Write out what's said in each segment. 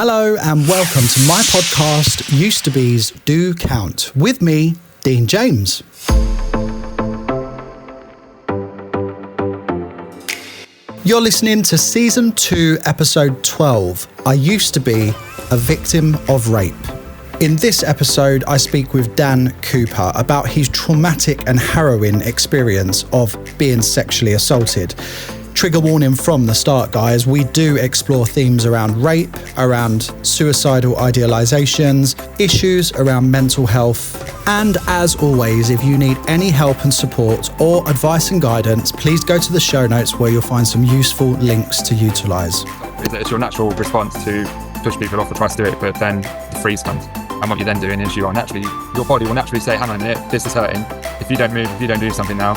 Hello and welcome to my podcast, Used to Be's Do Count, with me, Dean James. You're listening to Season 2, Episode 12, I Used to Be a Victim of Rape. In this episode, I speak with Dan Cooper about his traumatic and harrowing experience of being sexually assaulted. Trigger warning from the start, guys. We do explore themes around rape, around suicidal idealizations, issues around mental health. And as always, if you need any help and support or advice and guidance, please go to the show notes where you'll find some useful links to utilize. It's your natural response to push people off or try to do it, but then the freeze comes. And what you're then doing is your body will naturally say, hang on a minute, this is hurting. If you don't move, if you don't do something now,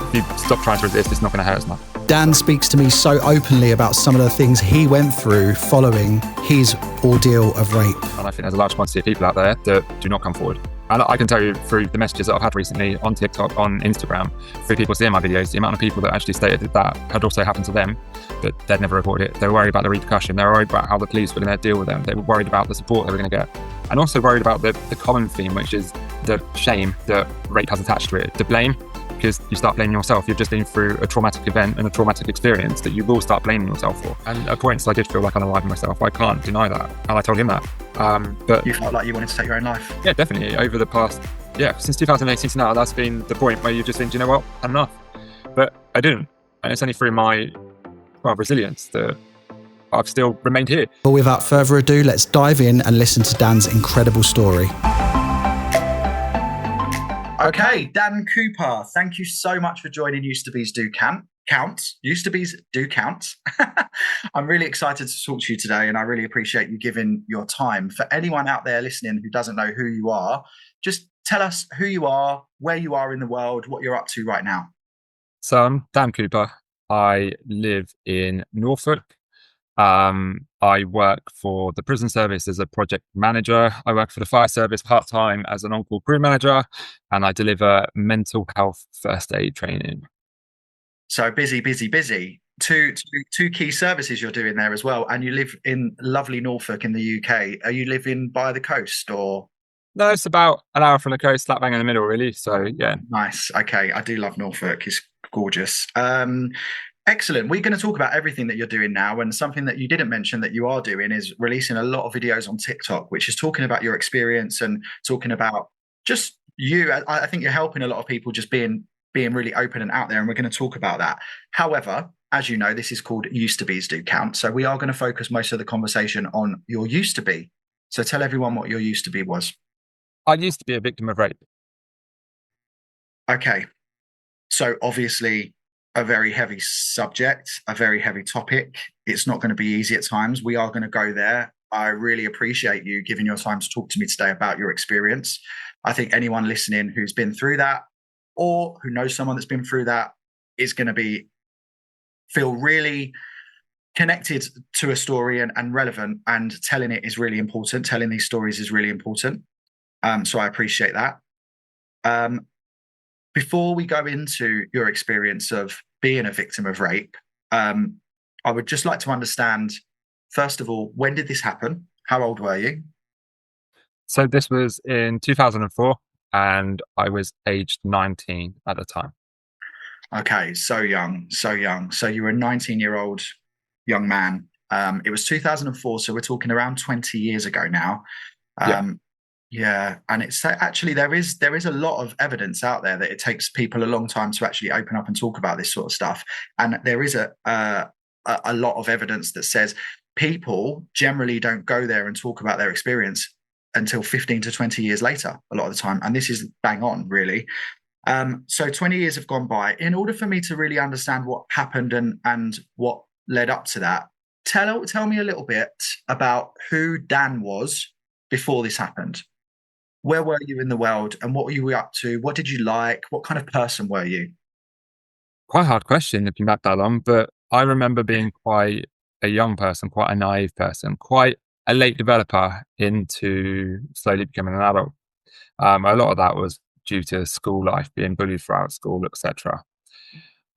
if you stop trying to resist, it's not going to hurt as much. Dan speaks to me so openly about some of the things he went through following his ordeal of rape. And I think there's a large quantity of people out there that do not come forward. And I can tell you through the messages that I've had recently on TikTok, on Instagram, through people seeing my videos, the amount of people that actually stated that had also happened to them, but they'd never reported it. They were worried about the repercussion. They were worried about how the police were going to deal with them. They were worried about the support they were going to get. And also worried about the common theme, which is the shame that rape has attached to it, the blame. Because you start blaming yourself. You've just been through a traumatic event and a traumatic experience that you will start blaming yourself for. And at points I did feel like unalive myself. I can't deny that. And I told him that. But you felt like you wanted to take your own life? Yeah, definitely. Over the past, since 2018 to now, that's been the point where you just think, do you know what, enough. But I didn't. And it's only through my resilience that I've still remained here. But without further ado, let's dive in and listen to Dan's incredible story. Okay, Dan Cooper, thank you so much for joining Used to Be's Do Count. Used to Be's Do Count. I'm really excited to talk to you today, and I really appreciate you giving your time. For anyone out there listening who doesn't know who you are, just tell us who you are, where you are in the world, what you're up to right now. So I'm Dan Cooper. I live in Norfolk. I work for the prison service as a project manager. I work for the fire service part-time as an on-call crew manager, and I deliver mental health first aid training. So busy. Two key services you're doing there as well. And you live in lovely Norfolk in the UK. Are you living by the coast or? No, it's about an hour from the coast, slap bang in the middle, really. So, yeah. Nice. Okay. I do love Norfolk. It's gorgeous. Excellent. We're going to talk about everything that you're doing now, and something that you didn't mention that you are doing is releasing a lot of videos on TikTok, which is talking about your experience and talking about just you. I think you're helping a lot of people just being really open and out there, and we're going to talk about that. However, as you know, this is called Used to Be's Do Count. So we are going to focus most of the conversation on your used to be. So tell everyone what your used to be was. I used to be a victim of rape. Okay. So obviously a very heavy subject, a very heavy topic. It's not going to be easy at times. We are going to go there. I really appreciate you giving your time to talk to me today about your experience. I think anyone listening who's been through that or who knows someone that's been through that is going to feel really connected to a story and relevant, and telling it is really important. Telling these stories is really important. So I appreciate that. Before we go into your experience of being a victim of rape, I would just like to understand, first of all, when did this happen? How old were you? So this was in 2004, and I was aged 19 at the time. Okay, so young. So you were a 19-year-old young man. It was 2004, so we're talking around 20 years ago now. Yeah, and it's actually there is a lot of evidence out there that it takes people a long time to actually open up and talk about this sort of stuff. And there is a lot of evidence that says people generally don't go there and talk about their experience until 15 to 20 years later, a lot of the time. And this is bang on, really. So 20 years have gone by. In order for me to really understand what happened and what led up to that, tell me a little bit about who Dan was before this happened. Where were you in the world, and what were you up to? What did you like? What kind of person were you? Quite a hard question if you back that long, but I remember being quite a young person, quite a naive person, quite a late developer into slowly becoming an adult. A lot of that was due to school life, being bullied throughout school, etc.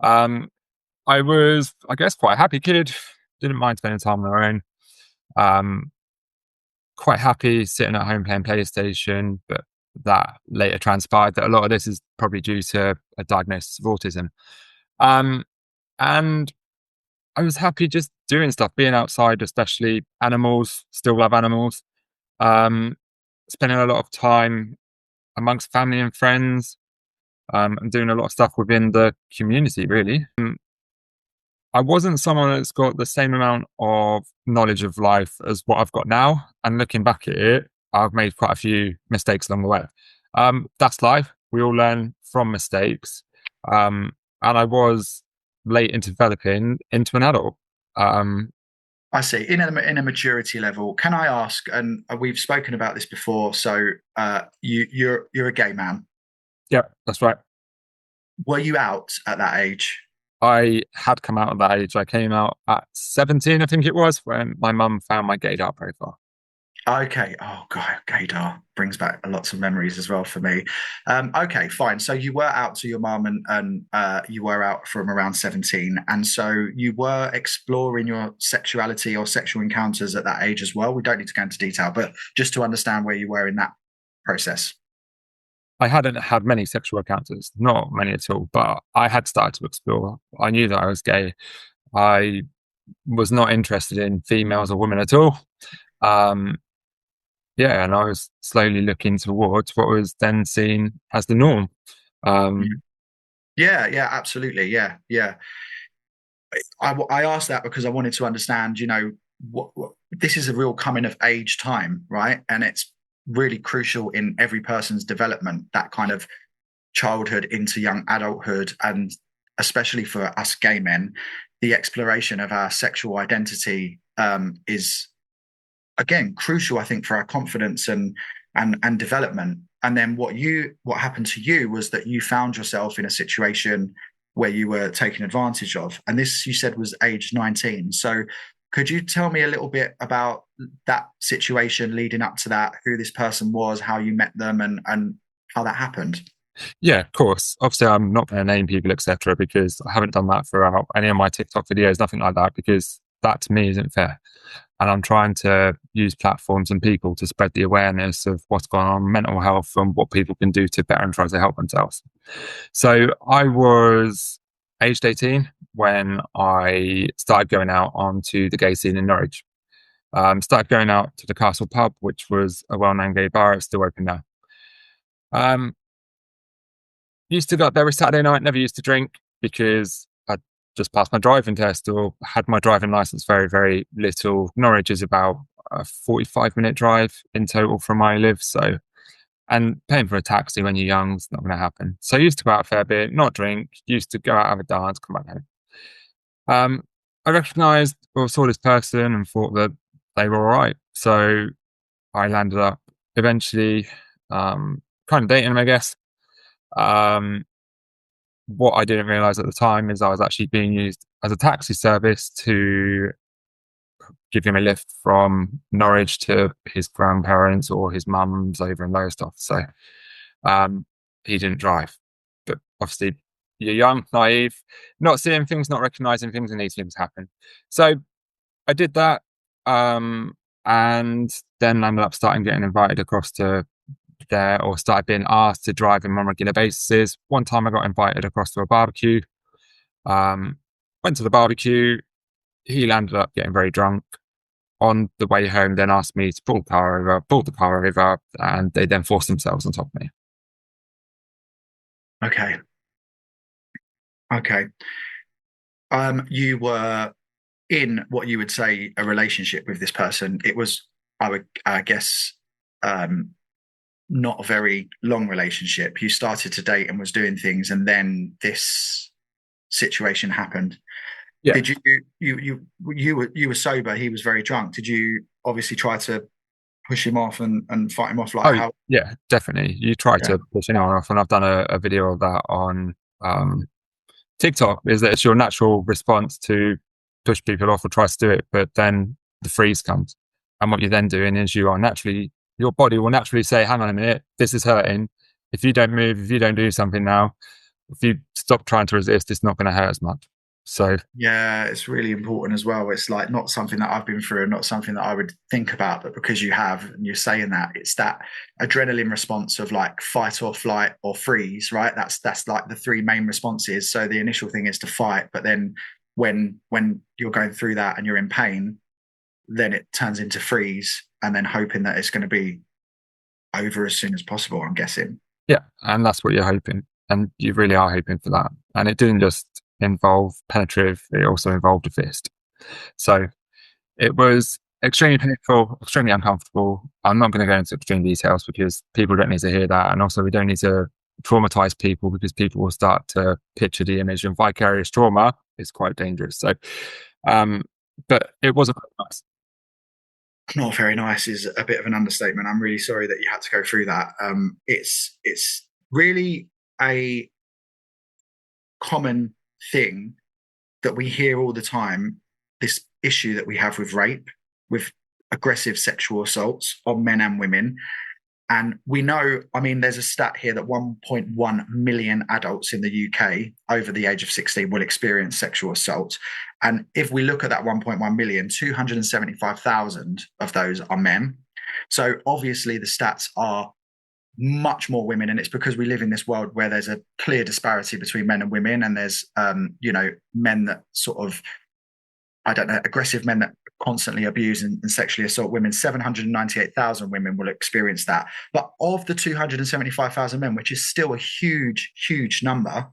I was, I guess, quite a happy kid. Didn't mind spending time on my own. quite happy sitting at home playing PlayStation, but that later transpired that a lot of this is probably due to a diagnosis of autism. And I was happy just doing stuff, being outside, especially animals, still love animals. Spending a lot of time amongst family and friends, and doing a lot of stuff within the community, really. I wasn't someone that's got the same amount of knowledge of life as what I've got now. And looking back at it, I've made quite a few mistakes along the way. That's life. We all learn from mistakes. And I was late in developing into an adult. I see. In a maturity level, can I ask? And we've spoken about this before. So you're a gay man. Yeah, that's right. Were you out at that age? I had come out at that age. I came out at 17, I think it was, when my mum found my gaydar profile. Okay. Oh God, gaydar brings back lots of memories as well for me. Okay, fine. So you were out to your mum, and you were out from around 17, and so you were exploring your sexuality or sexual encounters at that age as well. We don't need to go into detail, but just to understand where you were in that process. I hadn't had many sexual encounters, not many at all, but I had started to explore. I knew that I was gay. I was not interested in females or women at all. Yeah, and I was slowly looking towards what was then seen as the norm. Yeah, absolutely. Yeah. I asked that because I wanted to understand, what this is a real coming of age time, right? And it's really crucial in every person's development, that kind of childhood into young adulthood, and especially for us gay men, the exploration of our sexual identity is, again, crucial, I think, for our confidence and development. And then what happened to you was that you found yourself in a situation where you were taken advantage of, and this, you said, was age 19. So could you tell me a little bit about that situation leading up to that, who this person was, how you met them, and how that happened? Yeah, of course. Obviously, I'm not going to name people, etc., because I haven't done that throughout any of my TikTok videos, nothing like that, because that to me isn't fair. And I'm trying to use platforms and people to spread the awareness of what's going on, mental health, and what people can do to better and try to help themselves. So I was aged 18 when I started going out onto the gay scene in Norwich. Started going out to the Castle Pub, which was a well-known gay bar. It's still open now. Used to go up there every Saturday night, never used to drink because I just passed my driving test or had my driving license very, very little. Norwich is about a 45-minute drive in total from where I live. So, and paying for a taxi when you're young is not going to happen. So I used to go out a fair bit, not drink, used to go out, have a dance, come back home. I recognised or saw this person and thought that they were all right. So I landed up eventually kind of dating them, I guess. What I didn't realise at the time is I was actually being used as a taxi service to give him a lift from Norwich to his grandparents or his mum's over in Lowestoft. So he didn't drive. But obviously, you're young, naive, not seeing things, not recognising things, and these things happen. So I did that, and then ended up getting invited across to there, or started being asked to drive him on regular basis. One time I got invited across to a barbecue. Went to the barbecue. He landed up getting very drunk. On the way home, then asked me to pull the car over, and they then forced themselves on top of me. Okay. You were in what you would say a relationship with this person. It was, I guess, not a very long relationship. You started to date and was doing things, and then this situation happened. Yeah. Did you were sober, he was very drunk. Did you obviously try to push him off and fight him off? Yeah, definitely. You try to push anyone off, and I've done a video of that on TikTok. Is that it's your natural response to push people off or try to do it, but then the freeze comes, and what you're then doing is your body will naturally say, hang on a minute, this is hurting. If you don't move, if you don't do something now, if you stop trying to resist, it's not going to hurt as much. So Yeah, it's really important as well. It's like not something that I've been through and not something that I would think about, but because you have and you're saying that, it's that adrenaline response of like fight or flight or freeze, right? That's like the three main responses. So the initial thing is to fight, but then when you're going through that and you're in pain, then it turns into freeze and then hoping that it's going to be over as soon as possible, I'm guessing. yeah, and that's what you're hoping. And you really are hoping for that. And it didn't just involve penetrative, it also involved a fist. So it was extremely painful, extremely uncomfortable. I'm not going to go into extreme details because people don't need to hear that. And also, we don't need to traumatize people because people will start to picture the image, and vicarious trauma is quite dangerous. So, but it wasn't nice. Not very nice is a bit of an understatement. I'm really sorry that you had to go through that. It's really a common thing that we hear all the time, this issue that we have with rape, with aggressive sexual assaults on men and women. And we know, I mean, there's a stat here that 1.1 million adults in the UK over the age of 16 will experience sexual assault. And if we look at that 1.1 million, 275,000 of those are men. So obviously the stats are much more women, and it's because we live in this world where there's a clear disparity between men and women, and there's men that sort of, I don't know, aggressive men that constantly abuse and sexually assault women. 798,000 women will experience that. But of the 275,000 men, which is still a huge number,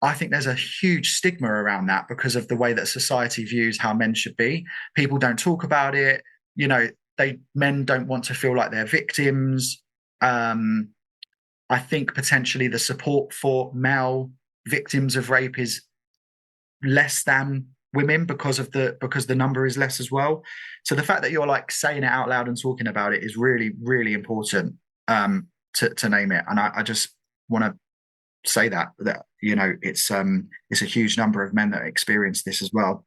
I think there's a huge stigma around that because of the way that society views how men should be. People don't talk about it. Men don't want to feel like they're victims. I think potentially the support for male victims of rape is less than women because the number is less as well. So the fact that you're like saying it out loud and talking about it is really, really important to name it. And I just want to say that it's a huge number of men that experience this as well.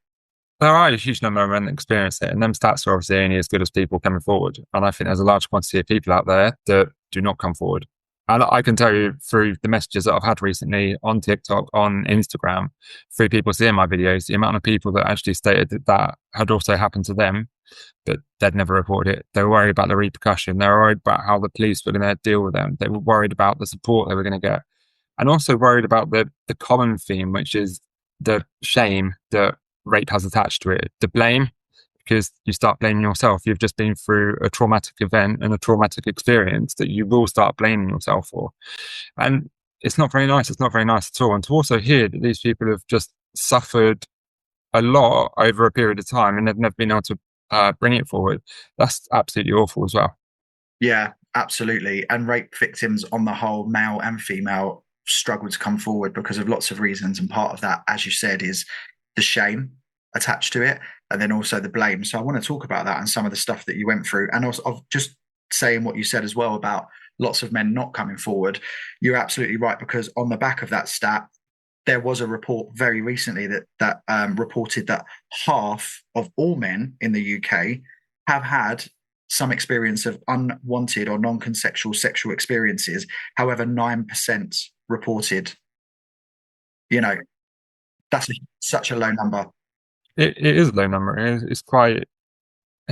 There are a huge number of men that experience it, and them stats are obviously only as good as people coming forward. And I think there's a large quantity of people out there that do not come forward. And I can tell you through the messages that I've had recently on TikTok, on Instagram, through people seeing my videos, the amount of people that actually stated that had also happened to them, but they'd never reported it. They were worried about the repercussion. They were worried about how the police were going to deal with them. They were worried about the support they were going to get. And also worried about the common theme, which is the shame that rape has attached to it, the blame, because you start blaming yourself. You've just been through a traumatic event and a traumatic experience that you will start blaming yourself for. And it's not very nice. It's not very nice at all. And to also hear that these people have just suffered a lot over a period of time and they've never been able to bring it forward, that's absolutely awful as well. Yeah, absolutely. And rape victims on the whole, male and female, struggle to come forward because of lots of reasons. And part of that, as you said, is the shame attached to it, and then also the blame. So I want to talk about that and some of the stuff that you went through, and also of just saying what you said as well about lots of men not coming forward. You're absolutely right, because on the back of that stat, there was a report very recently that reported that half of all men in the UK have had some experience of unwanted or non-consensual sexual experiences. However, 9% reported. That's such a low number. It is a low number. It's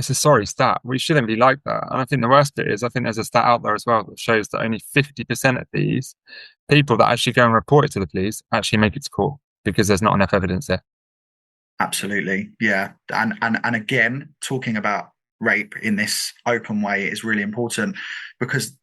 a sorry stat. We shouldn't be like that. And I think the worst bit is, I think there's a stat out there as well that shows that only 50% of these people that actually go and report it to the police actually make it to court because there's not enough evidence there. Absolutely. Yeah. And again, talking about rape in this open way is really important because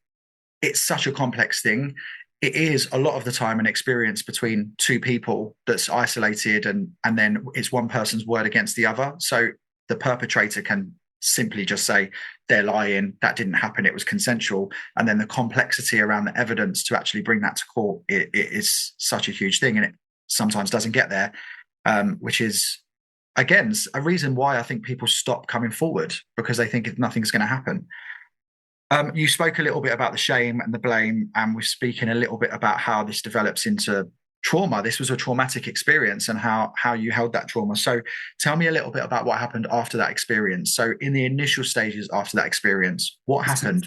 it's such a complex thing. It is a lot of the time an experience between two people that's isolated, and then it's one person's word against the other. So the perpetrator can simply just say they're lying, that didn't happen, it was consensual. And then the complexity around the evidence to actually bring that to court, it is such a huge thing, and it sometimes doesn't get there, which is, again, a reason why I think people stop coming forward, because they think nothing's going to happen. You spoke a little bit about the shame and the blame, and we're speaking a little bit about how this develops into trauma. This was a traumatic experience, and how you held that trauma. So tell me a little bit about what happened after that experience. So in the initial stages after that experience, what happened?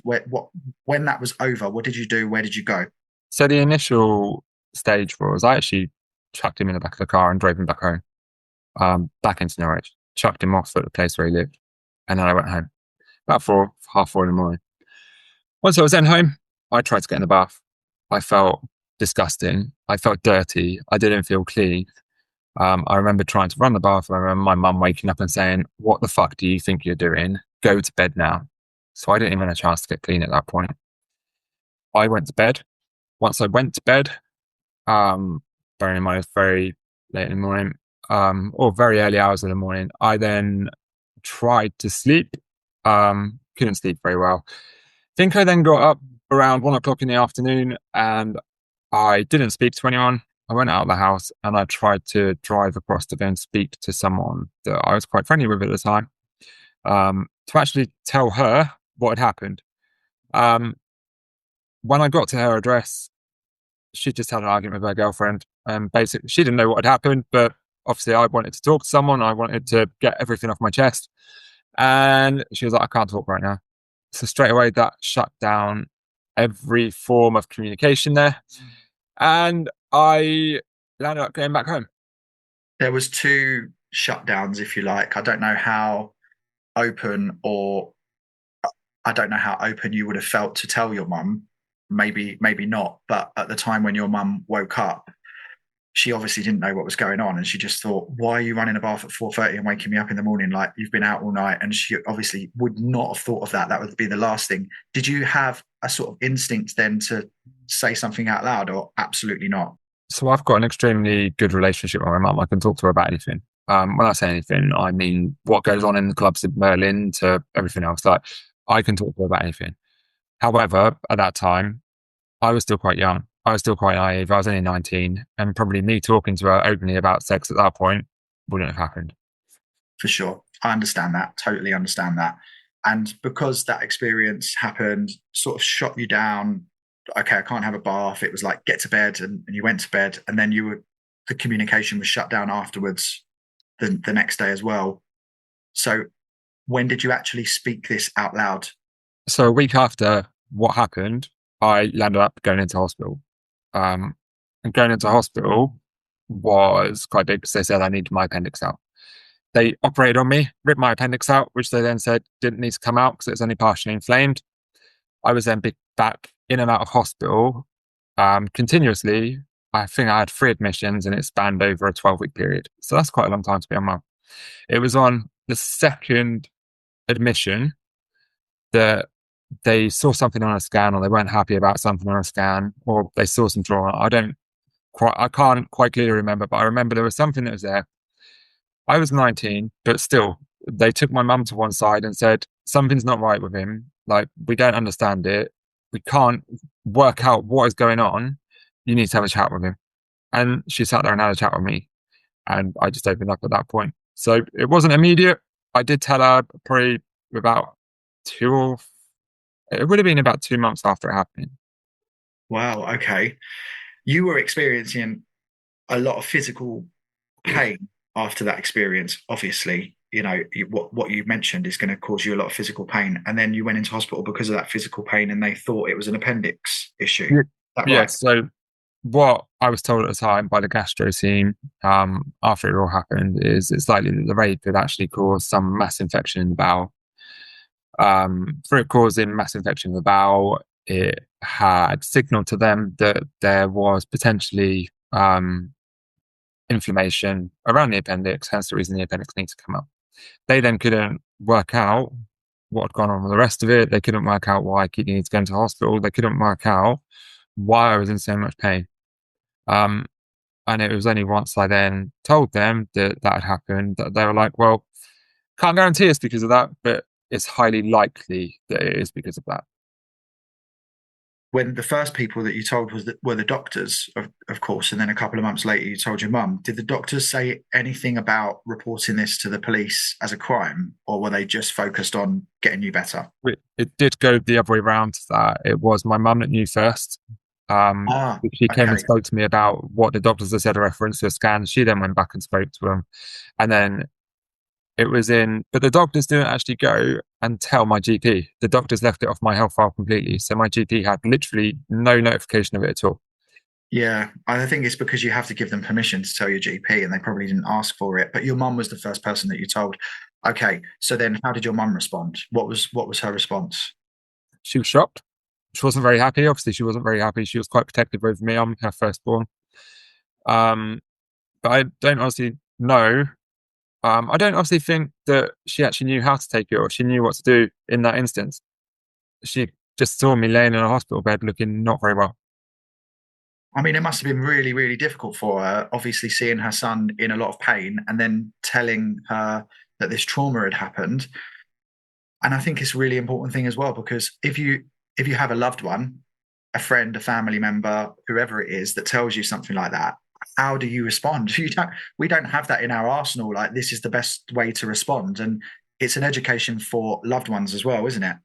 When that was over, what did you do? Where did you go? So the initial stage was, I actually chucked him in the back of the car and drove him back home, back into Norwich, chucked him off at the place where he lived. And then I went home about 4:30 in the morning. Once I was then home, I tried to get in the bath. I felt disgusting. I felt dirty. I didn't feel clean. I remember trying to run the bath. I remember my mum waking up and saying, "What the fuck do you think you're doing? Go to bed now." So I didn't even have a chance to get clean at that point. I went to bed. Once I went to bed, bearing in mind it was very late in the morning, or very early hours of the morning, I then tried to sleep. Couldn't sleep very well. Think I then got up around 1 o'clock in the afternoon and I didn't speak to anyone. I went out of the house and I tried to drive across to go and speak to someone that I was quite friendly with at the time, to actually tell her what had happened. When I got to her address, she just had an argument with her girlfriend. Basically, she didn't know what had happened, but obviously I wanted to talk to someone. I wanted to get everything off my chest. And she was like, "I can't talk right now." So straight away, that shut down every form of communication there. And I landed up going back home. There was two shutdowns, if you like. I don't know how open you would have felt to tell your mum. Maybe not. But at the time when your mum woke up, she obviously didn't know what was going on, and she just thought, "Why are you running a bath at 4:30 and waking me up in the morning like you've been out all night?" And she obviously would not have thought of that. That would be the last thing. Did you have a sort of instinct then to say something out loud, or absolutely not? So I've got an extremely good relationship with my mum. I can talk to her about anything. When I say anything, I mean what goes on in the clubs in Berlin to everything else. Like, I can talk to her about anything. However, at that time, I was still quite young. I was still quite naive. I was only 19, and probably me talking to her openly about sex at that point wouldn't have happened. For sure. I understand that. Totally understand that. And because that experience happened, sort of shot you down. Okay, I can't have a bath. It was like, get to bed, and you went to bed, and then the communication was shut down afterwards the next day as well. So when did you actually speak this out loud? So a week after what happened, I landed up going into hospital. And going into hospital was quite big because they said I needed my appendix out. They operated on me, ripped my appendix out, which they then said didn't need to come out because it was only partially inflamed. I was then back in and out of hospital continuously. I think I had 3 admissions and it spanned over a 12-week period. So that's quite a long time to be on my. It was on the second admission that they saw something on a scan, or they weren't happy about something on a scan, or they saw some trauma. I can't quite clearly remember, but I remember there was something that was there. I was 19, but still, they took my mum to one side and said, "Something's not right with him. Like, we don't understand it. We can't work out what is going on. You need to have a chat with him." And she sat there and had a chat with me. And I just opened up at that point. So it wasn't immediate. I did tell her probably about it would have been about 2 months after it happened. Wow. Okay. You were experiencing a lot of physical pain after that experience. Obviously, what you mentioned is going to cause you a lot of physical pain, and then you went into hospital because of that physical pain, and they thought it was an appendix issue. Yeah. Right? So what I was told at the time by the gastro team, after it all happened, is it's likely that the rape had actually caused some mass infection in the bowel. For it causing mass infection in the bowel, it had signaled to them that there was potentially inflammation around the appendix, hence the reason the appendix needs to come up. They then couldn't work out what had gone on with the rest of it. They couldn't work out why I keep needing to go into hospital. They couldn't work out why I was in so much pain. And it was only once I then told them that had happened that they were like, "Well, can't guarantee it's because of that, but it's highly likely that it is because of that." When the first people that you told were the doctors, of course, and then a couple of months later you told your mum, did the doctors say anything about reporting this to the police as a crime, or were they just focused on getting you better? It did go the other way around. That it was my mum that knew first. She came and spoke to me about what the doctors had said in reference to a scan. She then went back and spoke to them, and then it was but the doctors didn't actually go and tell my GP. The doctors left it off my health file completely. So my GP had literally no notification of it at all. Yeah, I think it's because you have to give them permission to tell your GP, and they probably didn't ask for it. But your mum was the first person that you told. Okay, so then how did your mum respond? What was her response? She was shocked. She wasn't very happy. Obviously, she wasn't very happy. She was quite protective over me. I'm her firstborn. Um, but I don't honestly know. I don't obviously think that she actually knew how to take it or she knew what to do in that instance. She just saw me laying in a hospital bed looking not very well. I mean, it must have been really, really difficult for her, obviously seeing her son in a lot of pain and then telling her that this trauma had happened. And I think it's a really important thing as well, because if you have a loved one, a friend, a family member, whoever it is that tells you something like that, how do you respond? We don't have that in our arsenal. Like, this is the best way to respond. And it's an education for loved ones as well, isn't it?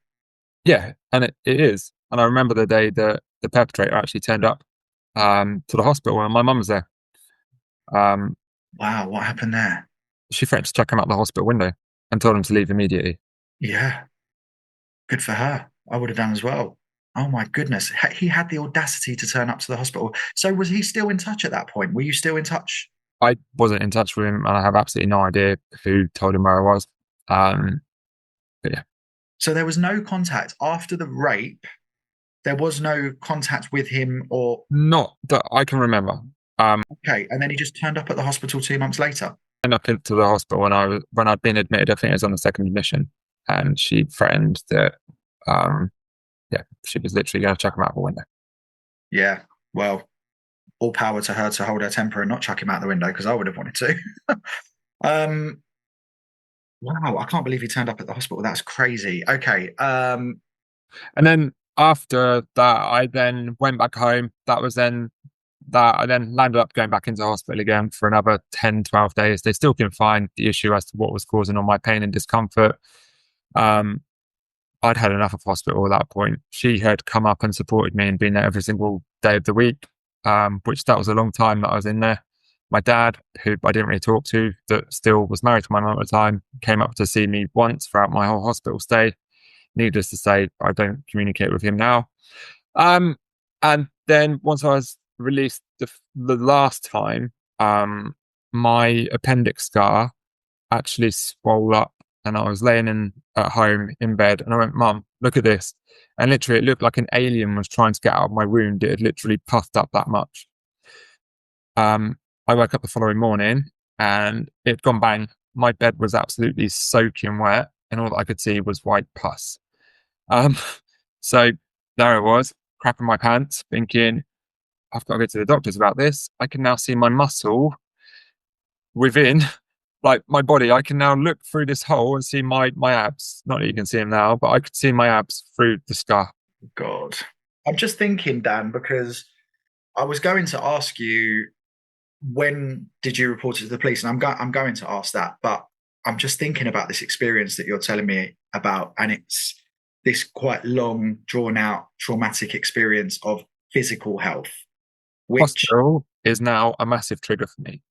Yeah, and it is. And I remember the day that the perpetrator actually turned up to the hospital and my mum was there. Wow, what happened there? She threatened to chuck him out the hospital window and told him to leave immediately. Yeah, good for her. I would have done as well. Oh my goodness. He had the audacity to turn up to the hospital. So was he still in touch at that point? Were you still in touch? I wasn't in touch with him and I have absolutely no idea who told him where I was. But yeah. So there was no contact after the rape. There was no contact with him or Not that I can remember. okay, and then he just turned up at the hospital 2 months later. Went up into the hospital when I'd been admitted. I think it was on the second admission, and she threatened that, she was literally going to chuck him out the window. Yeah, well, all power to her to hold her temper and not chuck him out the window, because I would have wanted to. Wow, I can't believe he turned up at the hospital. That's crazy. Okay. And then after that, I then went back home. That was then that I then landed up going back into hospital again for another 10, 12 days. They still couldn't find the issue as to what was causing all my pain and discomfort. I'd had enough of hospital at that point. She had come up and supported me and been there every single day of the week, which that was a long time that I was in there. My dad, who I didn't really talk to, that still was married to my mum at the time, came up to see me once throughout my whole hospital stay. Needless to say, I don't communicate with him now. And then once I was released the last time, my appendix scar actually swelled up and I was laying at home in bed and I went, Mum, look at this. And literally it looked like an alien was trying to get out of my wound. It had literally puffed up that much. I woke up the following morning and it'd gone bang. My bed was absolutely soaking wet and all that I could see was white pus. So there I was, crapping my pants, thinking, I've got to go to the doctors about this. I can now see my muscle within, like my body. I can now look through this hole and see my abs. Not that you can see them now, but I could see my abs through the scar. God. I'm just thinking, Dan, because I was going to ask you, when did you report it to the police? And I'm going to ask that, but I'm just thinking about this experience that you're telling me about, and it's this quite long, drawn out, traumatic experience of physical health, which hospital is now a massive trigger for me.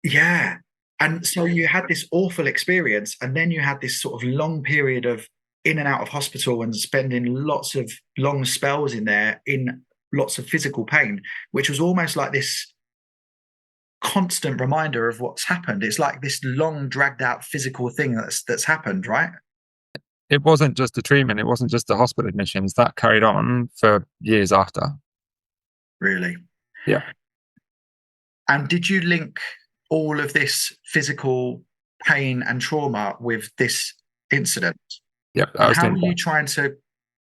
Yeah. And so you had this awful experience, and then you had this sort of long period of in and out of hospital and spending lots of long spells in there in lots of physical pain, which was almost like this constant reminder of what's happened. It's like this long, dragged out physical thing that's happened, right? It wasn't just the treatment. It wasn't just the hospital admissions. That carried on for years after. Really? Yeah. And did you link all of this physical pain and trauma with this incident? Yeah. How were you trying to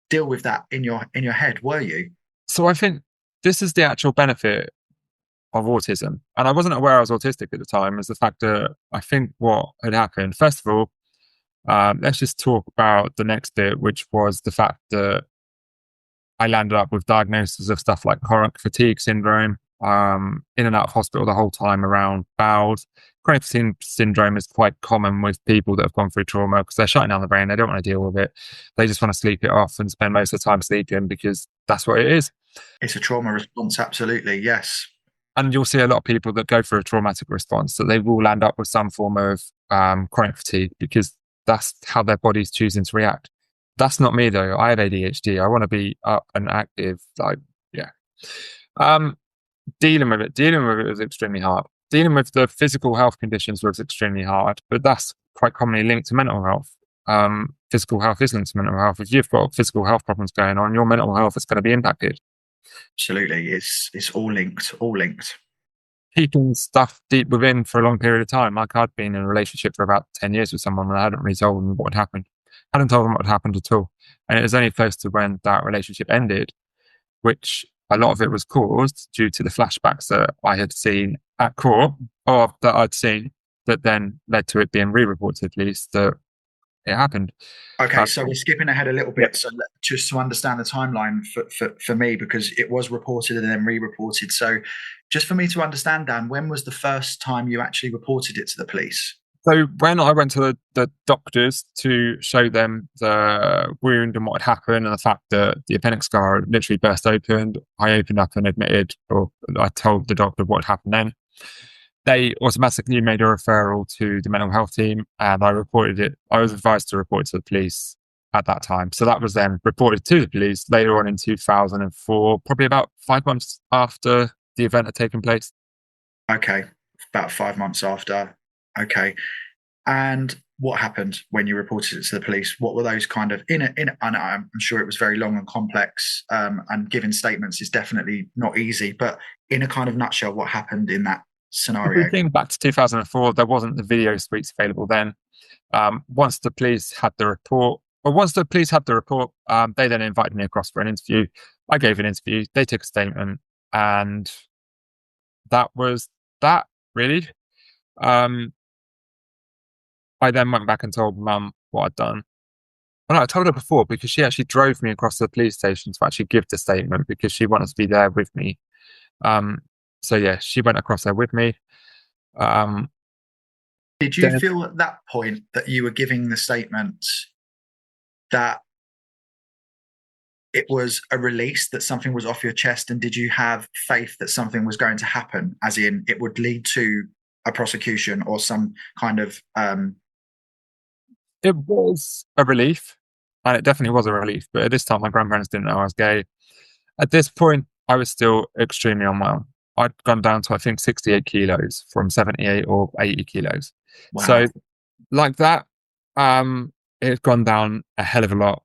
deal with that in your head? Were you? So I think this is the actual benefit of autism. And I wasn't aware I was autistic at the time, is the fact that I think what had happened, first of all, let's just talk about the next bit, which was the fact that I landed up with diagnoses of stuff like chronic fatigue syndrome, in and out of hospital the whole time around bowels. Chronic fatigue syndrome is quite common with people that have gone through trauma because they're shutting down the brain. They don't want to deal with it. They just want to sleep it off and spend most of the time sleeping because that's what it is. It's a trauma response, absolutely, yes. And you'll see a lot of people that go through a traumatic response that they will land up with some form of chronic fatigue because that's how their body's choosing to react. That's not me though. I have ADHD. I want to be up and active. dealing with it was extremely hard. Dealing with the physical health conditions was extremely hard, but that's quite commonly linked to mental health. Physical health is linked to mental health. If you've got physical health problems going on, your mental health is going to be impacted. Absolutely. It's all linked, all linked. Keeping stuff deep within for a long period of time. Like I'd been in a relationship for about 10 years with someone and I hadn't really told them what had happened. I hadn't told them what had happened at all. And it was only close to when that relationship ended, which a lot of it was caused due to the flashbacks that I had seen at court, or that I'd seen, that then led to it being re-reported, at least, that it happened. Okay, so we're skipping ahead a little bit. Yeah. So just to understand the timeline for me, because it was reported and then re-reported. So just for me to understand, Dan, when was the first time you actually reported it to the police? So when I went to the doctors to show them the wound and what had happened and the fact that the appendix scar had literally burst open, I opened up and admitted, or I told the doctor what had happened then. They automatically made a referral to the mental health team and I reported it. I was advised to report it to the police at that time. So that was then reported to the police later on in 2004, probably about 5 months after the event had taken place. Okay, about 5 months after. Okay. And what happened when you reported it to the police? What were those kind of I'm sure it was very long and complex, and giving statements is definitely not easy, but in a kind of nutshell, what happened in that scenario? If we think back to 2004, there wasn't the video suites available then. Once the police had the report, they then invited me across for an interview. I gave an interview, they took a statement, and that was that, really. I then went back and told Mum what I'd done. Well, no, I told her before because she actually drove me across to the police station to actually give the statement because she wanted to be there with me. So yeah, she went across there with me. Did you feel at that point that you were giving the statement that it was a release, that something was off your chest? And did you have faith that something was going to happen, as in it would lead to a prosecution or some kind of... It was a relief, and it definitely was a relief. But at this time, my grandparents didn't know I was gay. At this point, I was still extremely unwell. I'd gone down to, I think, 68 kilos from 78 or 80 kilos. Wow. So like that, it had gone down a hell of a lot.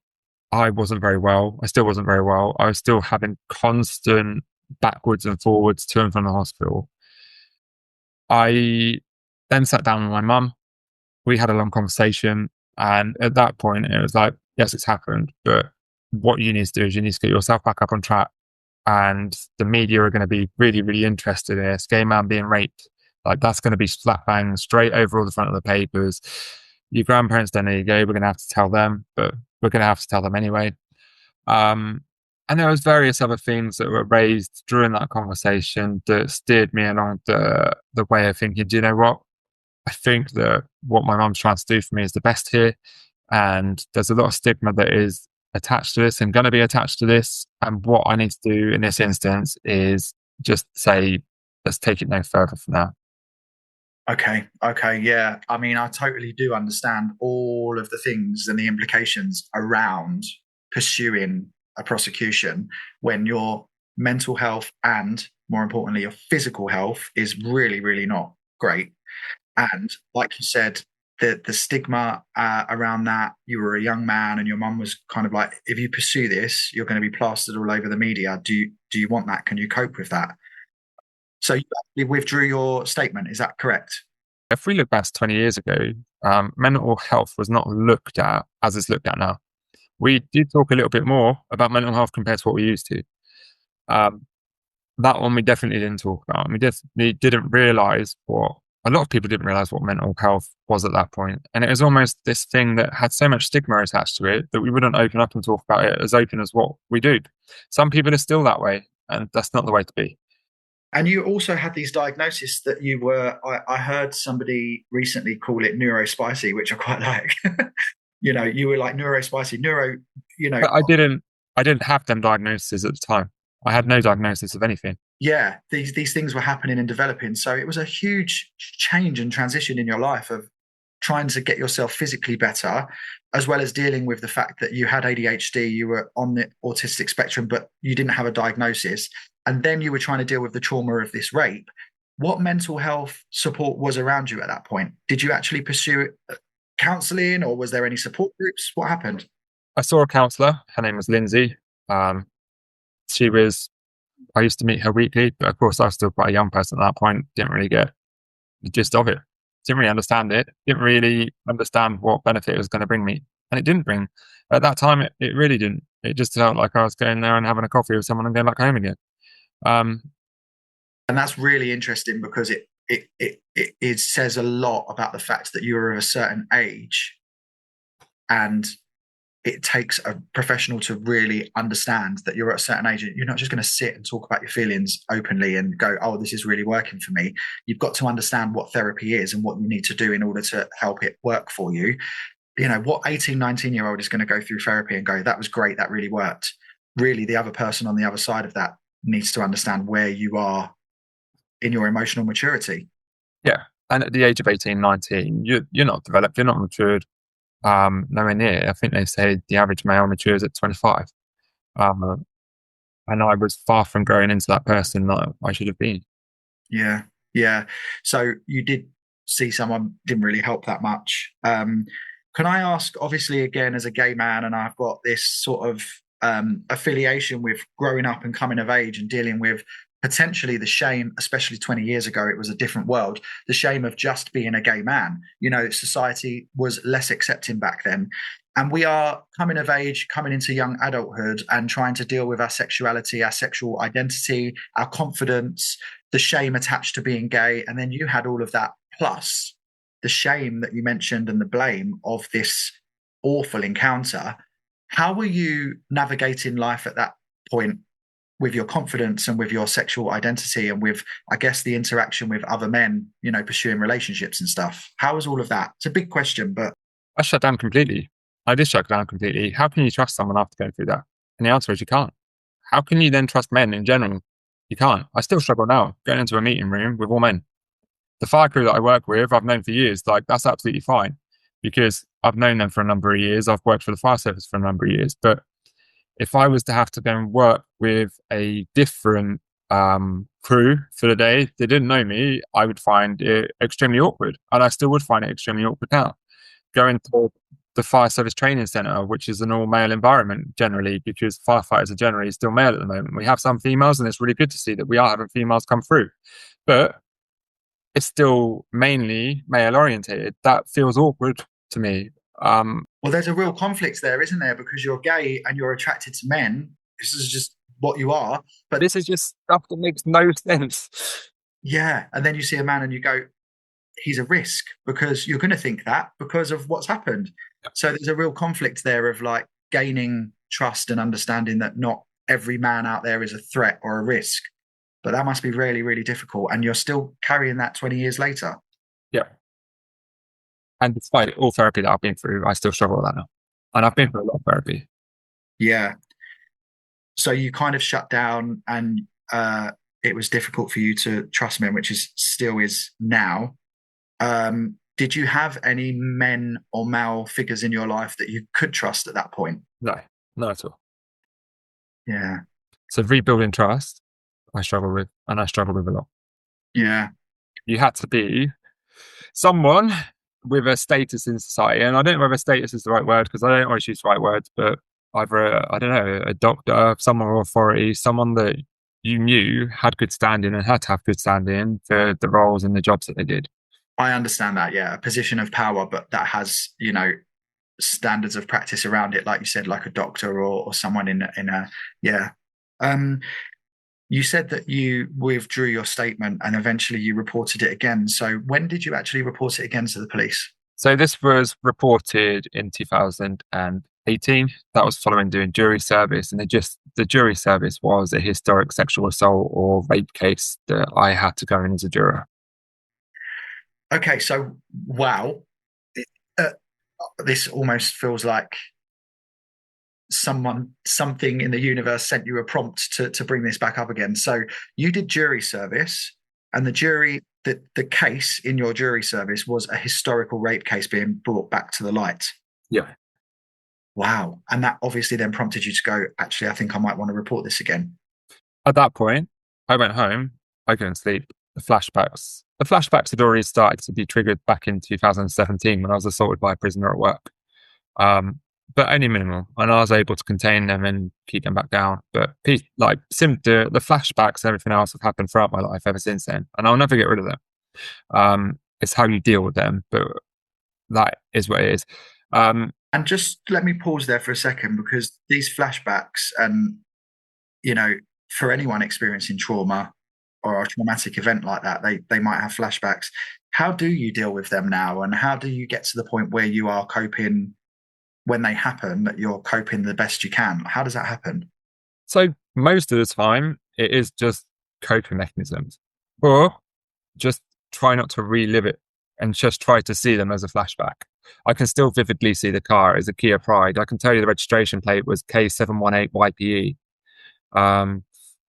I wasn't very well. I still wasn't very well. I was still having constant backwards and forwards to and from the hospital. I then sat down with my mum. We had a long conversation. And at that point, it was like, yes, it's happened. But what you need to do is you need to get yourself back up on track. And the media are going to be really, really interested in this gay man being raped. Like, that's going to be slap bang straight over all the front of the papers. Your grandparents don't know you're gay. We're going to have to tell them, but we're going to have to tell them anyway. And there was various other things that were raised during that conversation that steered me along the way of thinking, do you know what? I think that what my mum's trying to do for me is the best here. And there's a lot of stigma that is attached to this and going to be attached to this. And what I need to do in this instance is just say, let's take it no further from now. Okay. Yeah. I mean, I totally do understand all of the things and the implications around pursuing a prosecution when your mental health and, more importantly, your physical health is really, really not great. And like you said, the stigma around that, you were a young man and your mum was kind of like, if you pursue this, you're going to be plastered all over the media. Do you want that? Can you cope with that? So you actually withdrew your statement. Is that correct? If we look back 20 years ago, mental health was not looked at as it's looked at now. We did talk a little bit more about mental health compared to what we used to. That one we definitely didn't talk about. We definitely didn't realise a lot of people didn't realise what mental health was at that point. And it was almost this thing that had so much stigma attached to it that we wouldn't open up and talk about it as open as what we do. Some people are still that way, and that's not the way to be. And you also had these diagnoses that you were, I heard somebody recently call it neurospicy, which I quite like. You were like neurospicy, But I didn't have them diagnoses at the time. I had no diagnosis of anything. Yeah, these things were happening and developing. So it was a huge change and transition in your life of trying to get yourself physically better, as well as dealing with the fact that you had ADHD, you were on the autistic spectrum, but you didn't have a diagnosis. and then you were trying to deal with the trauma of this rape. What mental health support was around you at that point? Did you actually pursue counselling, or was there any support groups? What happened? I saw a counsellor. Her name was Lindsay. She was, I used to meet her weekly, but of course I was still quite a young person at that point. Didn't really get the gist of it. Didn't really understand it. Didn't really understand what benefit it was going to bring me. And it didn't bring. At that time, it really didn't. It just felt like I was going there and having a coffee with someone and going back home again. And that's really interesting, because it says a lot about the fact that you're of a certain age, and it takes a professional to really understand that you're at a certain age. You're not just going to sit and talk about your feelings openly and go, oh, this is really working for me. You've got to understand what therapy is and what you need to do in order to help it work for you. You know, what 18, 19-year-old is going to go through therapy and go, that was great, that really worked. Really, the other person on the other side of that needs to understand where you are in your emotional maturity. Yeah. And at the age of 18, 19, you're not developed, you're not matured. Nowhere near. I think they say the average male matures at 25. And I was far from growing into that person that I should have been. Yeah. Yeah. So you did see someone, didn't really help that much. Can I ask, obviously, again, as a gay man, and I've got this sort of affiliation with growing up and coming of age and dealing with potentially the shame, especially 20 years ago, it was a different world, the shame of just being a gay man. You know, society was less accepting back then. And we are coming of age, coming into young adulthood and trying to deal with our sexuality, our sexual identity, our confidence, the shame attached to being gay. And then you had all of that, plus the shame that you mentioned and the blame of this awful encounter. How were you navigating life at that point with your confidence and with your sexual identity and with, I guess, the interaction with other men, you know, pursuing relationships and stuff? How was all of that? It's a big question, but... I shut down completely. I did shut down completely. How can you trust someone after going through that? And the answer is you can't. How can you then trust men in general? You can't. I still struggle now, going into a meeting room with all men. The fire crew that I work with, I've known for years, like that's absolutely fine because I've known them for a number of years. I've worked for the fire service for a number of years. But if I was to have to go and work with a different crew for the day, they didn't know me, I would find it extremely awkward. And I still would find it extremely awkward now. Going to the fire service training centre, which is an all-male environment generally, because firefighters are generally still male at the moment. We have some females, and it's really good to see that we are having females come through. But it's still mainly male orientated. That feels awkward to me. Well, there's a real conflict there, isn't there? Because you're gay and you're attracted to men. This is just what you are. But this is just stuff that makes no sense. Yeah. And then you see a man and you go, he's a risk, because you're going to think that because of what's happened. So there's a real conflict there of like gaining trust and understanding that not every man out there is a threat or a risk. But that must be really, really difficult. And you're still carrying that 20 years later. Yeah. And despite all therapy that I've been through, I still struggle with that now. And I've been through a lot of therapy. Yeah. So you kind of shut down, and it was difficult for you to trust men, which is still is now. Did you have any men or male figures in your life that you could trust at that point? No, not at all. Yeah. So rebuilding trust, I struggle with, and I struggle with a lot. Yeah. You had to be someone with a status in society, and I don't know whether status is the right word because I don't always use the right words, but either a doctor, someone of authority, someone that you knew had good standing and had to have good standing for the roles and the jobs that they did. I understand that, yeah, a position of power, but that has, you know, standards of practice around it, like you said, like a doctor or someone in a yeah. You said that you withdrew your statement and eventually you reported it again. So when did you actually report it again to the police? So this was reported in 2018. That was following doing jury service, and the jury service was a historic sexual assault or rape case that I had to go in as a juror. Okay, so wow, this almost feels like something in the universe sent you a prompt to bring this back up again. So you did jury service, and the case in your jury service was a historical rape case being brought back to the light. Yeah. Wow. And that obviously then prompted you to go, actually, I think I might want to report this again. At that point, I went home, I couldn't sleep. The flashbacks had already started to be triggered back in 2017 when I was assaulted by a prisoner at work. But only minimal, and I was able to contain them and keep them back down. But like the flashbacks and everything else have happened throughout my life ever since then, and I'll never get rid of them. It's how you deal with them, but that is what it is. And just let me pause there for a second, because these flashbacks, and for anyone experiencing trauma or a traumatic event like that, they might have flashbacks. How do you deal with them now, and how do you get to the point where you are coping when they happen, that you're coping the best you can? How does that happen? So most of the time, it is just coping mechanisms, or just try not to relive it and just try to see them as a flashback. I can still vividly see the car as a Kia Pride. I can tell you the registration plate was K718YPE. I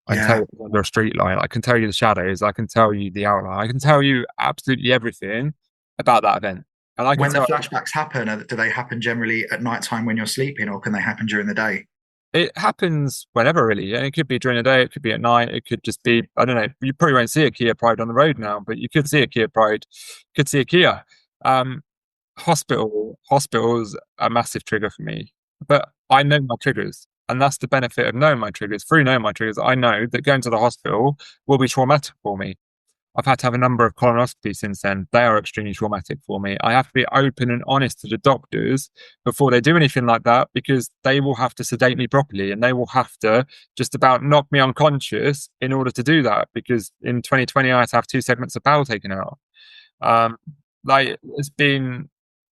can tell you under a street light. I can tell you the shadows. I can tell you the outline. I can tell you absolutely everything about that event. And when the flashbacks happen, do they happen generally at night time when you're sleeping, or can they happen during the day? It happens whenever, really. And it could be during the day, it could be at night, it could just be, I don't know, you probably won't see a Kia Pride on the road now, but you could see a Kia Pride, you could see a Kia. Hospitals are a massive trigger for me, but I know my triggers. And that's the benefit of knowing my triggers. Through knowing my triggers, I know that going to the hospital will be traumatic for me. I've had to have a number of colonoscopies since then. They are extremely traumatic for me. I have to be open and honest to the doctors before they do anything like that, because they will have to sedate me properly, and they will have to just about knock me unconscious in order to do that, because in 2020 I had to have 2 segments of bowel taken out. It's been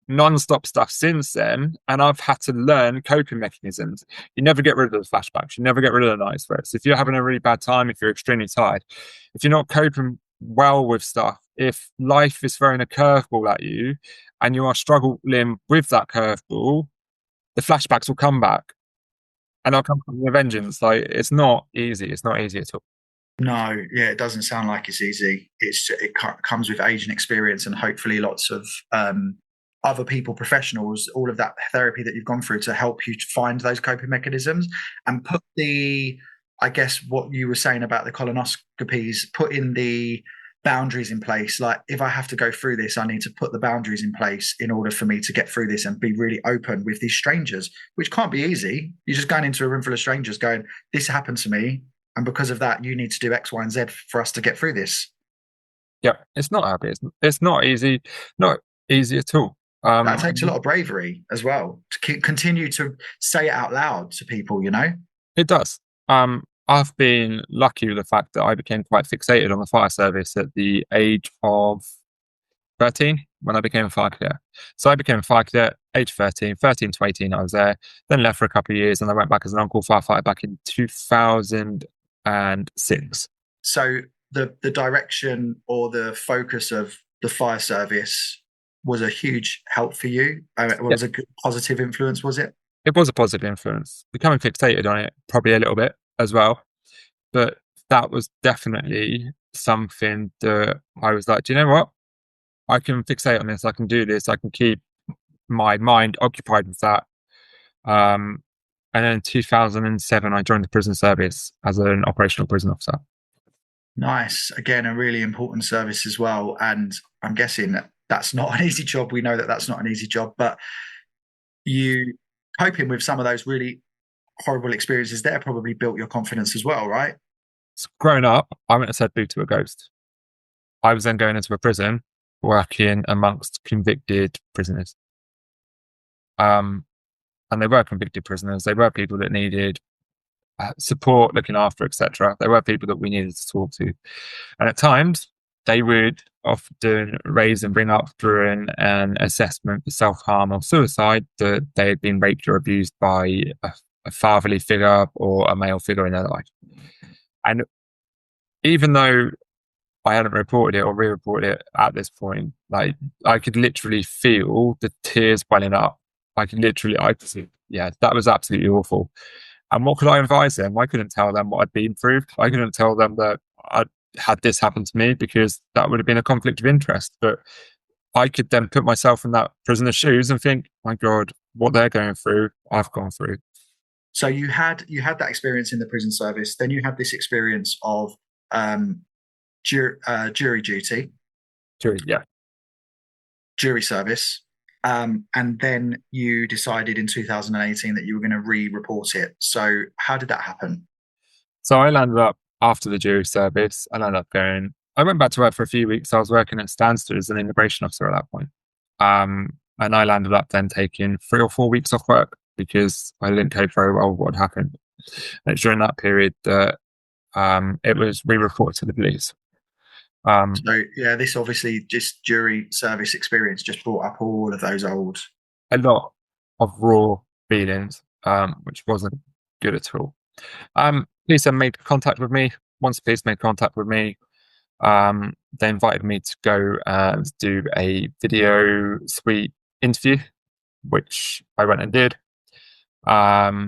non-stop stuff since then, and I've had to learn coping mechanisms. You never get rid of the flashbacks, you never get rid of the night sweats. If you're having a really bad time, if you're extremely tired, if you're not coping well with stuff, if life is throwing a curveball at you and you are struggling with that curveball, the flashbacks will come back, and I'll come with a vengeance. Like, it's not easy at all. No, yeah, it doesn't sound like it's easy. It comes with age and experience, and hopefully lots of other people, professionals, all of that therapy that you've gone through to help you find those coping mechanisms and put I guess what you were saying about the colonoscopies, putting the boundaries in place. Like, if I have to go through this, I need to put the boundaries in place in order for me to get through this and be really open with these strangers, which can't be easy. You're just going into a room full of strangers going, this happened to me, and because of that, you need to do X, Y, and Z for us to get through this. Yeah, it's not happy. It's not easy. Not easy at all. That takes a lot of bravery as well to continue to say it out loud to people, It does. I've been lucky with the fact that I became quite fixated on the fire service at the age of 13 when I became a fire cadet. So I became a fire cadet age 13 to 18. I was there, then left for a couple of years, and I went back as an on-call firefighter back in 2006. So the direction or the focus of the fire service was a huge help for you. It was a good positive influence, was it? It was a positive influence. Becoming fixated on it probably a little bit as well, but that was definitely something that I was like, do you know what? I can fixate on this. I can do this. I can keep my mind occupied with that. And then in 2007, I joined the prison service as an operational prison officer. Nice. Again, a really important service as well. And I'm guessing that's not an easy job. We know that that's not an easy job, but you coping with some of those really horrible experiences there probably built your confidence as well, right? So growing up, I went and said boo to a ghost. I was then going into a prison working amongst convicted prisoners. And they were convicted prisoners. They were people that needed support, looking after, etc. They were people that we needed to talk to. And at times, they would often raise and bring up during an assessment for self-harm or suicide that they had been raped or abused by a fatherly figure or a male figure in their life. And even though I hadn't reported it or re-reported it at this point, like, I could literally feel the tears welling up. That was absolutely awful. And what could I advise them? I couldn't tell them what I'd been through. I couldn't tell them that I'd had this happen to me, because that would have been a conflict of interest. But I could then put myself in that prisoner's shoes and think, my God, what they're going through, I've gone through. So you had that experience in the prison service. Then you had this experience of um, jury duty, Jury, yeah. jury service, and then you decided in 2018 that you were going to re-report it. So how did that happen? So I landed up after the jury service. I went back to work for a few weeks. I was working at Stansted as an immigration officer at that point. And I landed up then taking 3 or 4 weeks off work because I didn't cope very well with what happened. And it's during that period that it was re-reported to the police. So yeah, this obviously just jury service experience just brought up all of those old. A lot of raw feelings, which wasn't good at all. Police then made contact with me. Once the police made contact with me, they invited me to go and do a video suite interview, which I went and did. That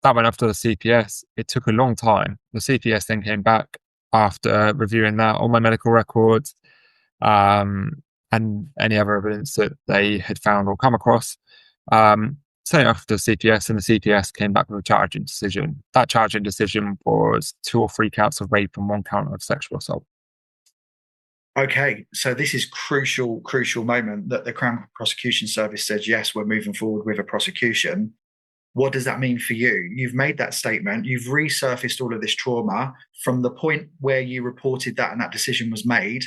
went off to the CPS. It took a long time. The CPS then came back after reviewing that, all my medical records, and any other evidence that they had found or come across. Sent it off to the CPS, and the CPS came back with a charging decision. That charging decision was 2 or 3 counts of rape and 1 count of sexual assault. Okay, so this is crucial moment that the Crown Prosecution Service says, yes, we're moving forward with a prosecution. What does that mean for you? You've made that statement. You've resurfaced all of this trauma from the point where you reported that and that decision was made.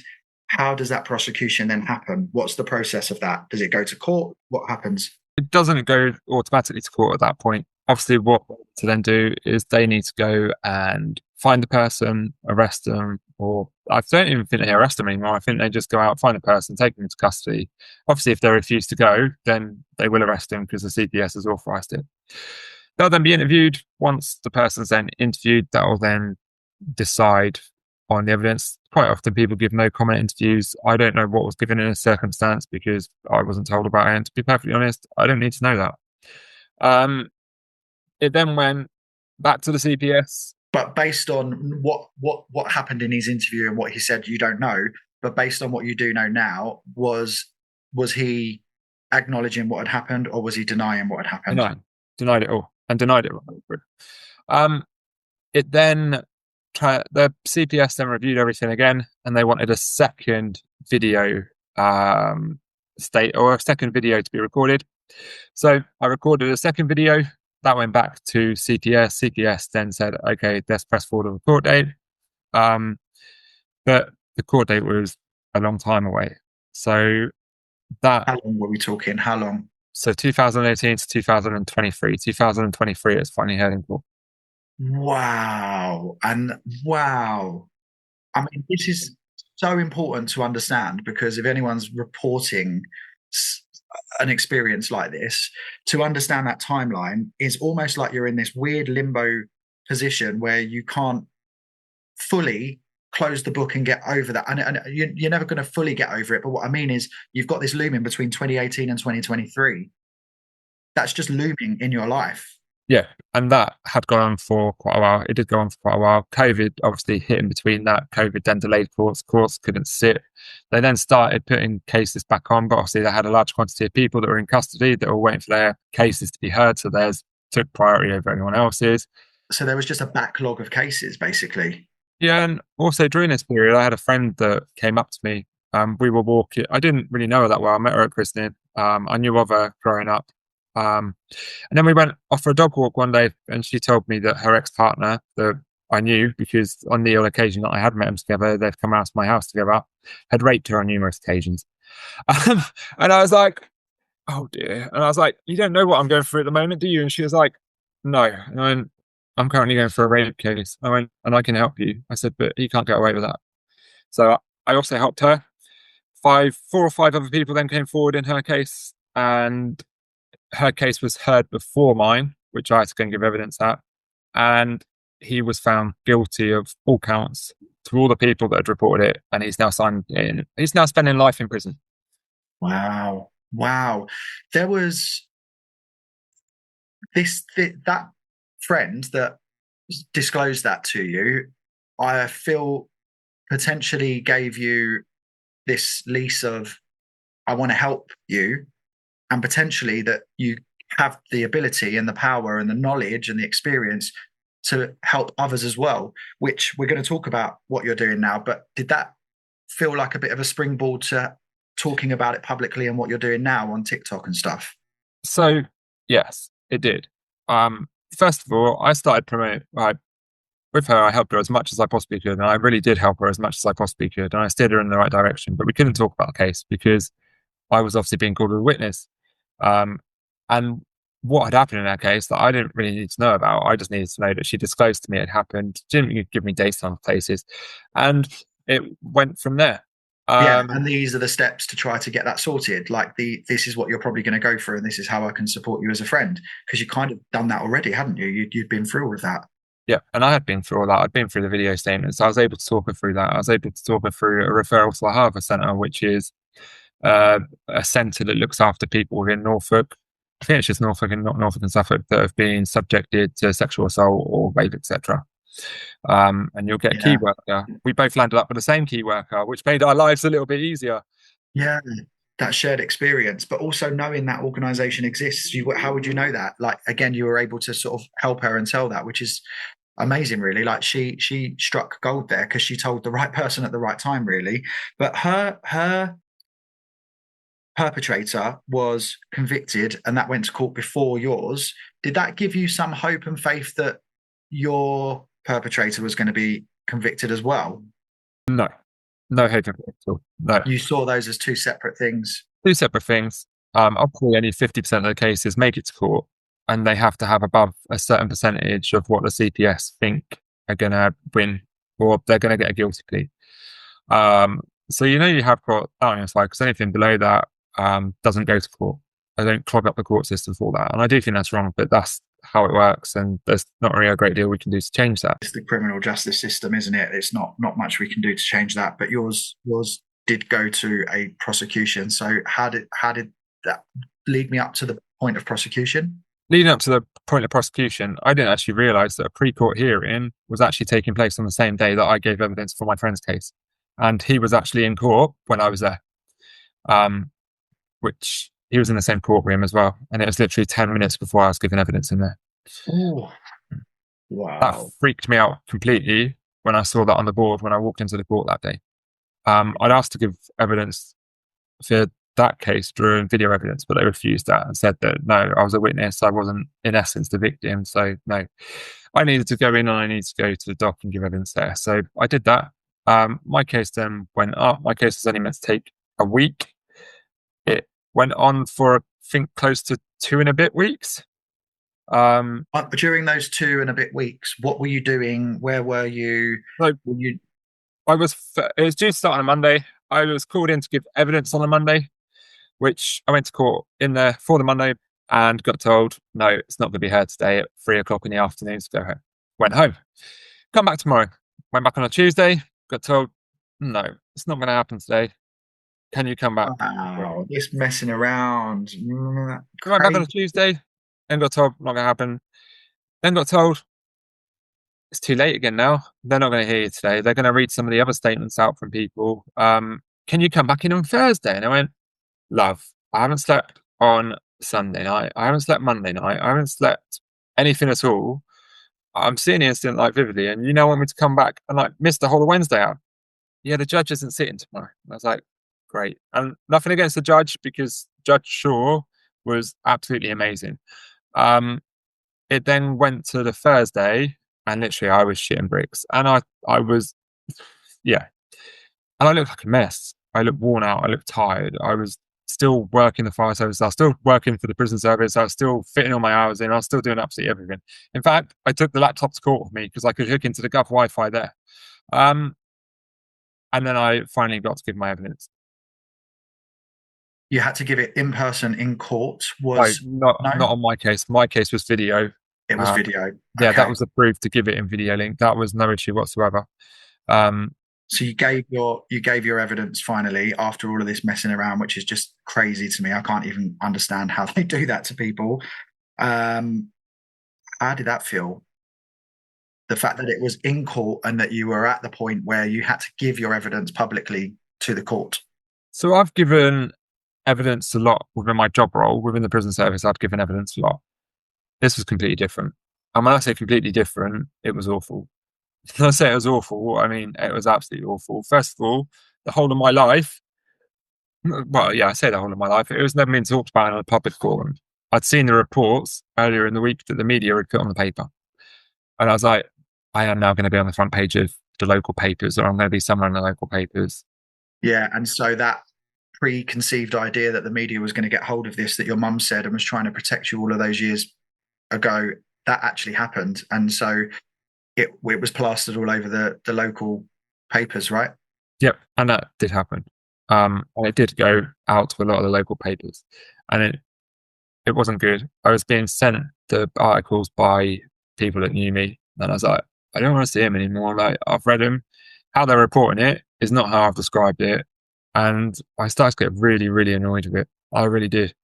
How does that prosecution then happen? What's the process of that? Does it go to court? What happens? It doesn't go automatically to court at that point. Obviously, what to then do is they need to go and find the person, arrest them, or I don't even think they arrest them anymore. I think they just go out, find the person, take them into custody. Obviously, if they refuse to go, then they will arrest them because the CPS has authorised it. They'll then be interviewed. Once the person's then interviewed, that will then decide on the evidence. Quite often people give no comment interviews. I don't know what was given in a circumstance because I wasn't told about it. And to be perfectly honest, I don't need to know that. It then went back to the CPS. But based on what happened in his interview and what he said, you don't know. But based on what you do know now, was he acknowledging what had happened, or was he denying what had happened? Denied it all, and denied it. It then the CPS then reviewed everything again, and they wanted a second video a second video to be recorded. So I recorded a second video. That went back to CPS. CPS then said, okay, let's press forward a court date. But the court date was a long time away. So how long were we talking? How long? So 2018 to 2023. 2023 is finally heard in court. Wow. And wow. I mean, this is so important to understand, because if anyone's reporting an experience like this, to understand that timeline is almost like you're in this weird limbo position where you can't fully close the book and get over that. And you're never going to fully get over it. But what I mean is you've got this looming between 2018 and 2023. That's just looming in your life. Yeah, and that had gone on for quite a while. It did go on for quite a while. COVID obviously hit in between that. COVID then delayed courts. Courts couldn't sit. They then started putting cases back on, but obviously they had a large quantity of people that were in custody that were waiting for their cases to be heard, so theirs took priority over anyone else's. So there was just a backlog of cases, basically. Yeah, and also during this period, I had a friend that came up to me. We were walking. I didn't really know her that well. I met her at christening. I knew of her growing up. And then we went off for a dog walk one day, and she told me that her ex-partner, that I knew because on the odd occasion that I had met them together, they'd come out to my house together, had raped her on numerous occasions. And I was like, oh dear. And I was like, you don't know what I'm going through at the moment, do you? And she was like, no. And I went, I'm currently going for a rape case. I went, and I can help you. I said, but you can't get away with that. So I also helped her. 4 or 5 other people then came forward in her case, and her case was heard before mine, which I had to go and give evidence at. And he was found guilty of all counts to all the people that had reported it. And he's now spending life in prison. Wow. There was that friend that disclosed that to you, I feel potentially gave you this lease of, I want to help you, and potentially that you have the ability and the power and the knowledge and the experience to help others as well, which we're going to talk about what you're doing now. But did that feel like a bit of a springboard to talking about it publicly and what you're doing now on TikTok and stuff? So yes, it did. First of all, I started promoting. With her, I helped her as much as I possibly could, and I really did help her as much as I possibly could, and I steered her in the right direction. But we couldn't talk about the case because I was obviously being called as a witness. And what had happened in that case that I didn't really need to know about. I just needed to know that she disclosed to me it happened, didn't give me dates on places, and it went from there. Yeah, and these are the steps to try to get that sorted. Like this is what you're probably going to go through, and this is how I can support you as a friend, because you kind of done that already, hadn't you? You'd been through all of that. Yeah, and I had been through all that. I'd been through the video statements. I was able to talk her through that. I was able to talk her through a referral to the Harvard Centre, which is a centre that looks after people in Norfolk. I think it's just Norfolk and not Norfolk and Suffolk that have been subjected to sexual assault or rape, etc. And you'll get a key worker. We both landed up with the same key worker, which made our lives a little bit easier. Yeah, that shared experience, but also knowing that organisation exists. How would you know that? Like, again, you were able to sort of help her and tell that, which is amazing, really. Like she struck gold there because she told the right person at the right time, really. But her perpetrator was convicted, and that went to court before yours. Did that give you some hope and faith that your perpetrator was going to be convicted as well? No hope of it at all. No. You saw those as two separate things. Two separate things. Obviously, only 50% of the cases make it to court, and they have to have above a certain percentage of what the CPS think are going to win, or they're going to get a guilty plea. So you have got that on your side, because anything below that doesn't go to court. They don't clog up the court system for that, and I do think that's wrong, but that's how it works, and there's not really a great deal we can do to change that. It's the criminal justice system, isn't it? It's not much we can do to change that. But yours did go to a prosecution. So how did that lead me up to the point of prosecution? Leading up to the point of prosecution, I didn't actually realise that a pre-court hearing was actually taking place on the same day that I gave evidence for my friend's case, and he was actually in court when I was there. Which he was in the same courtroom as well, and it was literally 10 minutes before I was giving evidence in there. Oh, wow! That freaked me out completely when I saw that on the board when I walked into the court that day. I'd asked to give evidence for that case during video evidence, but they refused that and said that no, I was a witness. I wasn't, in essence, the victim. So no, I needed to go in and I needed to go to the dock and give evidence there. So I did that. My case then went up. My case was only meant to take a week. It went on for, I think, close to 2 and a bit weeks. During those 2 and a bit weeks, what were you doing? Where were you? It was due to start on a Monday. I was called in to give evidence on a Monday, which I went to court in there for the Monday and got told, no, it's not going to be heard today at 3:00 in the afternoon, so go home. Went home. Come back tomorrow. Went back on a Tuesday, got told, no, it's not going to happen today. Can you come back? Wow, just messing around. Went back on a Tuesday, then got told, not going to happen. Then got told, it's too late again now. They're not going to hear you today. They're going to read some of the other statements out from people. Can you come back in on Thursday? And I went, love, I haven't slept on Sunday night. I haven't slept Monday night. I haven't slept anything at all. I'm seeing the incident like vividly, and you now want me to come back and like miss the whole of Wednesday out. Yeah, the judge isn't sitting tomorrow. I was like, great. And nothing against the judge, because Judge Shaw was absolutely amazing. It then went to the Thursday, and literally I was shitting bricks. And I was, yeah. And I looked like a mess. I looked worn out. I looked tired. I was still working the fire service. I was still working for the prison service. I was still fitting all my hours in. I was still doing absolutely everything. In fact, I took the laptop to court with me because I could hook into the Gov Wi-Fi there. And then I finally got to give my evidence. You had to give it in person in court? Not on my case. My case was video. It was video. Okay. Yeah, that was approved to give it in video link. That was no issue whatsoever. So you gave your evidence finally after all of this messing around, which is just crazy to me. I can't even understand how they do that to people. How did that feel? The fact that it was in court and that you were at the point where you had to give your evidence publicly to the court. So I've given evidence a lot within my job role within the prison service. I've given evidence a lot. This was completely different. And when I say completely different, it was awful. When I say it was awful, I mean it was absolutely awful. First of all, the whole of my life, well, yeah, I say the whole of my life, it was never been talked about in a public forum. I'd seen the reports earlier in the week that the media had put on the paper. And I was like, I am now going to be on the front page of the local papers, or I'm going to be somewhere in the local papers. Yeah, and so that preconceived idea that the media was going to get hold of this, that your mum said and was trying to protect you all of those years ago, that actually happened. And so it was plastered all over the local papers, right? Yep, and that did happen. And it did go out to a lot of the local papers, and it wasn't good. I was being sent the articles by people that knew me, and I was like, I don't want to see them anymore. Like, I've read them. How they're reporting it is not how I've described it, and I started to get really, really annoyed with it. I really did.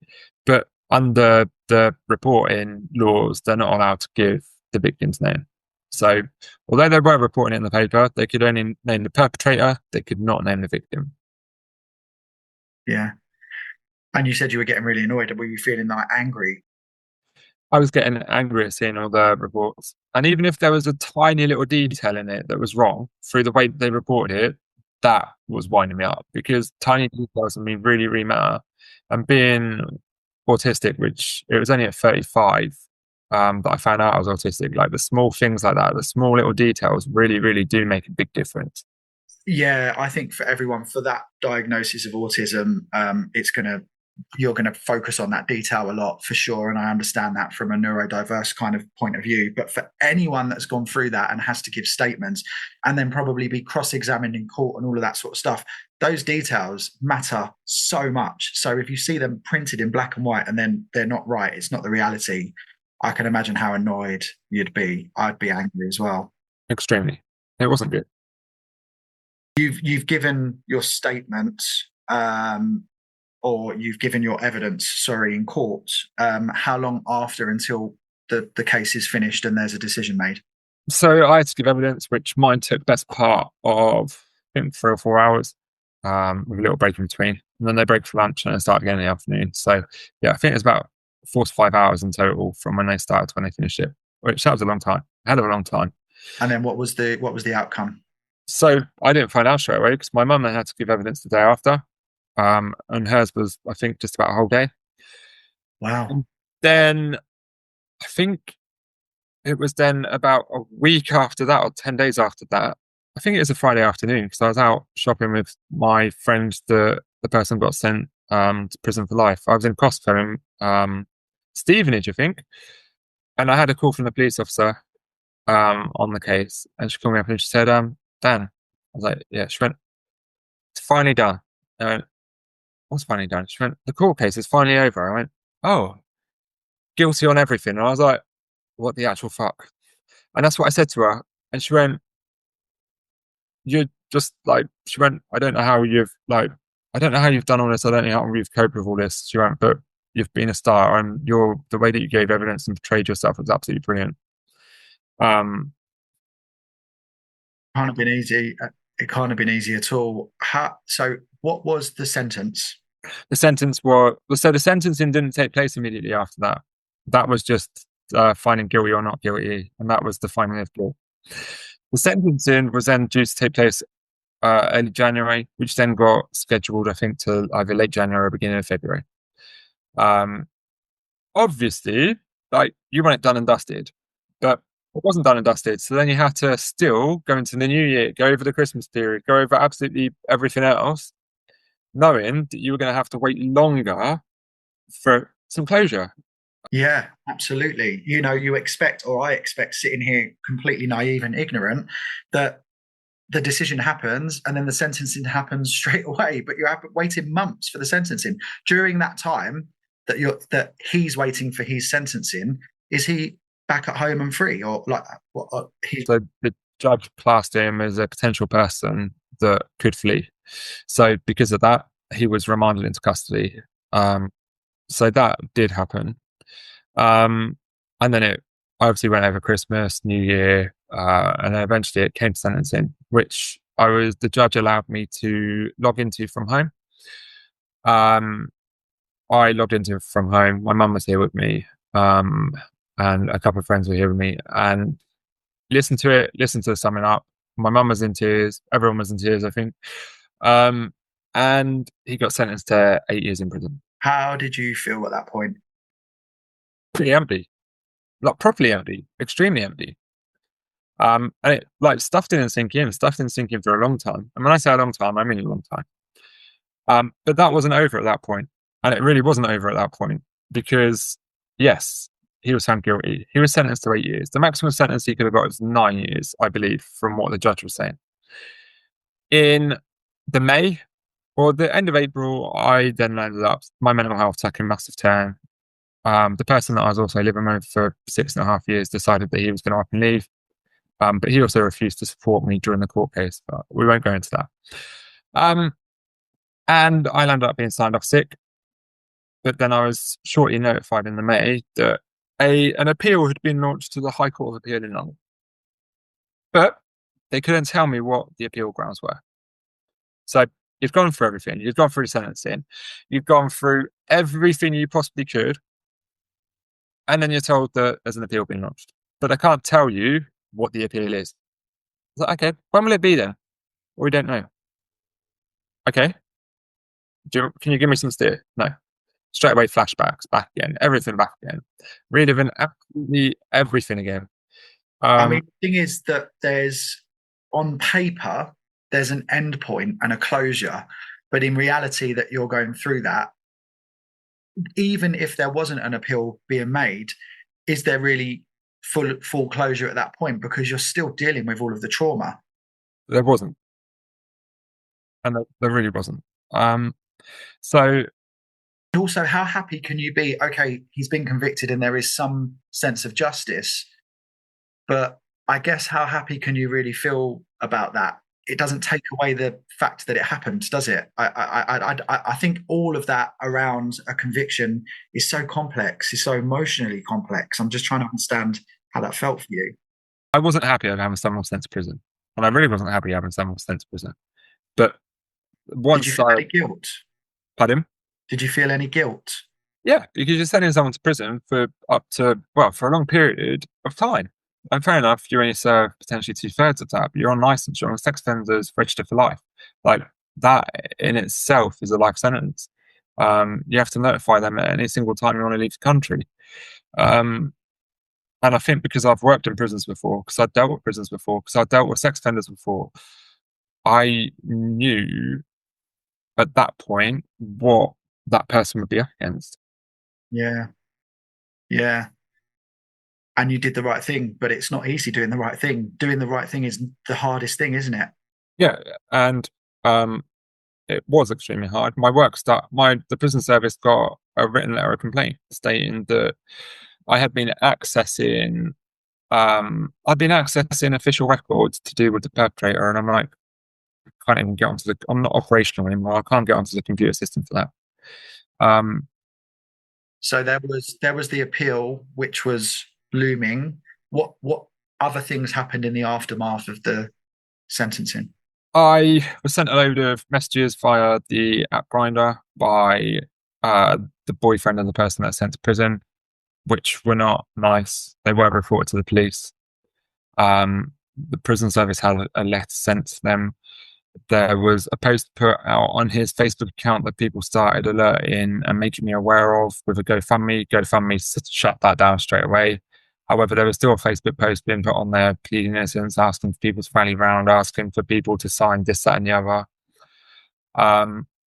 But under the reporting laws, they're not allowed to give the victim's name. So, although they were reporting it in the paper, they could only name the perpetrator. They could not name the victim. Yeah. And you said you were getting really annoyed. Were you feeling like angry? I was getting angry at seeing all the reports. And even if there was a tiny little detail in it that was wrong, through the way that they reported it, that was winding me up, because tiny details in me really, really matter. And being autistic, which it was only at 35 that I found out I was autistic, like the small things like that, the small little details really, really do make a big difference. Yeah, I think for everyone, for that diagnosis of autism, you're going to focus on that detail a lot for sure. And I understand that from a neurodiverse kind of point of view. But for anyone that's gone through that and has to give statements and then probably be cross-examined in court and all of that sort of stuff, those details matter so much. So if you see them printed in black and white and then they're not right, it's not the reality, I can imagine how annoyed you'd be. I'd be angry as well. Extremely. It wasn't good. You've given your statement, or you've given your evidence, sorry, in court. How long after until the case is finished and there's a decision made? So I had to give evidence, which mine took best part of, I think, 3 or 4 hours, with a little break in between. And then they break for lunch and then start again in the afternoon. So yeah, I think it's about 4 to 5 hours in total from when they started to when they finished it, which that was a long time, a hell of a long time. And then what was the outcome? So I didn't find out straight away because my mum had to give evidence the day after. And hers was, I think, just about a whole day. Wow. And then I think it was then about a week after that, or 10 days after that. I think it was a Friday afternoon because I was out shopping with my friend, the person got sent to prison for life. I was in Crossfire, Stevenage, I think. And I had a call from the police officer on the case. And she called me up and she said, Dan. I was like, yeah. She went, it's finally done. I went, what's finally done? She went, the court case is finally over. I went, oh, guilty on everything. And I was like, what the actual fuck? And that's what I said to her. And she went, you're just like, she went, I don't know how you've done all this. I don't know how you've coped with all this. She went, but you've been a star and the way that you gave evidence and portrayed yourself was absolutely brilliant. Can't have been easy. It can't have been easy at all. So what was the sentence? The sentencing didn't take place immediately after that. That was just finding guilty or not guilty, and that was the finding of guilt. The sentencing was then due to take place early January, which then got scheduled, I think, to either late January or beginning of February. Obviously, like, you want it done and dusted, but it wasn't done and dusted. So then you had to still go into the new year, go over the Christmas period, go over absolutely everything else, knowing that you were going to have to wait longer for some closure. Yeah, absolutely. You expect, or I expect, sitting here completely naive and ignorant, that the decision happens and then the sentencing happens straight away, but you're waiting months for the sentencing. During that time that he's waiting for his sentencing, is he back at home and free, or like what? So the judge classed him as a potential person that could flee. So because of that, he was remanded into custody. So that did happen. And then it obviously went over Christmas, New Year, and then eventually it came to sentencing, which the judge allowed me to log into from home. I logged into from home. My mum was here with me. and a couple of friends were here with me, and listened to the summing up. My mum was in tears. Everyone was in tears, I think. And he got sentenced to 8 years in prison. How did you feel at that point? Pretty empty, like properly empty, extremely empty. And it like stuff didn't sink in for a long time. And when I say a long time, I mean a long time. But that wasn't over at that point. And it really wasn't over at that point because, yes, he was found guilty. He was sentenced to 8 years. The maximum sentence he could have got was 9 years, I believe, from what the judge was saying. In the May or the end of April, I then ended up, my mental health took a massive turn. The person that I was also living with for 6.5 years decided that he was going to up and leave. But he also refused to support me during the court case, but we won't go into that. And I ended up being signed off sick. But then I was shortly notified in the May that an appeal had been launched to the High Court of Appeal in London. But they couldn't tell me what the appeal grounds were. So you've gone through everything. You've gone through sentencing. You've gone through everything you possibly could. And then you're told that there's an appeal being launched. But I can't tell you what the appeal is. I was like, okay, when will it be then? Well, we don't know. Okay. Can you give me some steer? No. Straight away, flashbacks, back again, everything back again. Reliving absolutely everything again. I mean, the thing is that on paper, there's an end point and a closure. But in reality, that you're going through that, even if there wasn't an appeal being made, is there really full closure at that point? Because you're still dealing with all of the trauma. There wasn't. And there really wasn't. So also, how happy can you be? Okay, he's been convicted and there is some sense of justice, but I guess how happy can you really feel about that? It doesn't take away the fact that it happened, does it? I think all of that around a conviction is so complex, is so emotionally complex. I'm just trying to understand how that felt for you. I wasn't happy of having someone sent to prison, and I really wasn't happy having someone sent to prison. But once did you feel any guilt? Pardon? Did you feel any guilt? Yeah, because you're sending someone to prison for for a long period of time. And fair enough, you only serve potentially 2/3 of that, but you're on license, you're on sex offenders registered for life. Like that in itself is a life sentence. You have to notify them at any single time you want to leave the country. And I think because I've worked in prisons before, because I've dealt with prisons before, because I've dealt with sex offenders before, I knew at that point what that person would be up against. Yeah. Yeah. And you did the right thing, but it's not easy doing the right thing. Doing the right thing is the hardest thing, isn't it? Yeah. And it was extremely hard. The prison service got a written letter of complaint stating that I had been accessing official records to do with the perpetrator, and I'm like, I can't even get onto I'm not operational anymore. I can't get onto the computer system for that. So there was the appeal, which was looming. What other things happened in the aftermath of the sentencing? I was sent a load of messages via the app Grinder by the boyfriend and the person that was sent to prison, which were not nice. They were reported to the police. The prison service had a letter sent to them. There was a post put out on his Facebook account that people started alerting and making me aware of with a GoFundMe. GoFundMe shut that down straight away. However, there was still a Facebook post being put on there, pleading innocence, asking for people to rally round, asking for people to sign this, that, and the other.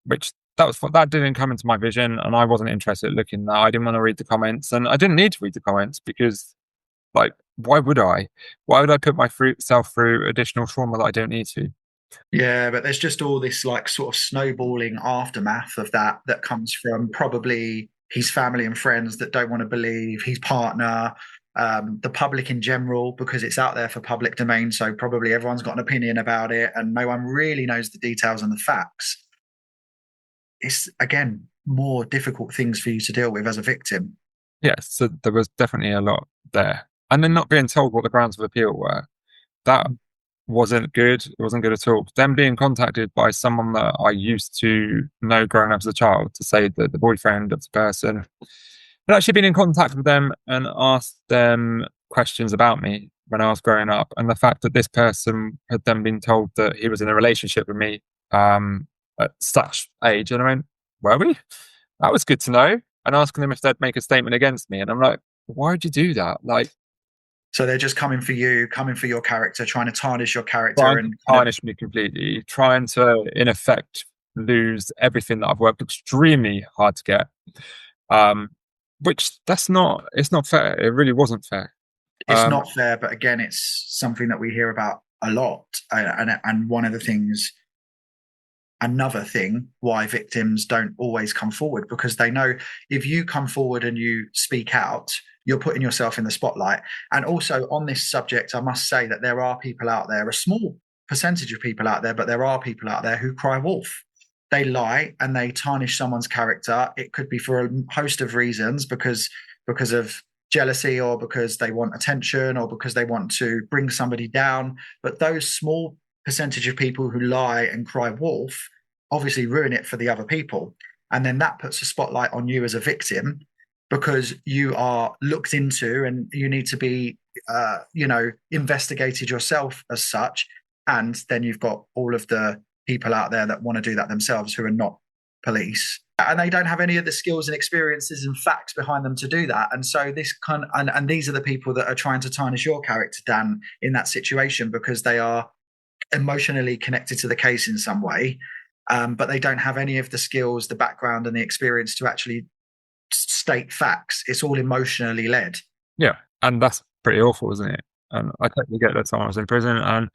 Which that didn't come into my vision, and I wasn't interested in looking at that. I didn't want to read the comments, and I didn't need to read the comments because, like, why would I? Why would I put myself through additional trauma that I don't need to? Yeah, but there's just all this like sort of snowballing aftermath of that comes from probably his family and friends that don't want to believe, his partner, the public in general, because it's out there for public domain. So probably everyone's got an opinion about it and no one really knows the details and the facts. It's, again, more difficult things for you to deal with as a victim. Yes, so there was definitely a lot there. And then not being told what the grounds of appeal were, that wasn't good. It wasn't good at all. Them being contacted by someone that I used to know growing up as a child to say that the boyfriend of the person I'd actually been in contact with them and asked them questions about me when I was growing up, and the fact that this person had then been told that he was in a relationship with me at such age, and I went, "Were we? That was good to know." And asking them if they'd make a statement against me, and I'm like, "Why would you do that?" Like, So they're just coming for you, coming for your character, trying to tarnish your character, trying to and tarnish me completely, trying to, in effect, lose everything that I've worked extremely hard to get. Which it's not fair. It really wasn't fair. it's not fair. But again, it's something that we hear about a lot, and one of the things. Another thing why victims don't always come forward, because they know if you come forward and you speak out, you're putting yourself in the spotlight. And also on this subject, I must say that there are people out there, a small percentage of people out there, but there are people out there who cry wolf. They lie and they tarnish someone's character. It could be for a host of reasons, because of jealousy, or because they want attention, or because they want to bring somebody down. But those small percentage of people who lie and cry wolf obviously ruin it for the other people. And then that puts a spotlight on you as a victim, because you are looked into and you need to be, investigated yourself as such. And then you've got all of the people out there that want to do that themselves, who are not police. And they don't have any of the skills and experiences and facts behind them to do that. And so and these are the people that are trying to tarnish your character, Dan, in that situation, because they are emotionally connected to the case in some way, but they don't have any of the skills, the background, and the experience to actually state facts. It's all emotionally led. Yeah, and that's pretty awful, isn't it? And I totally get that someone was in prison, and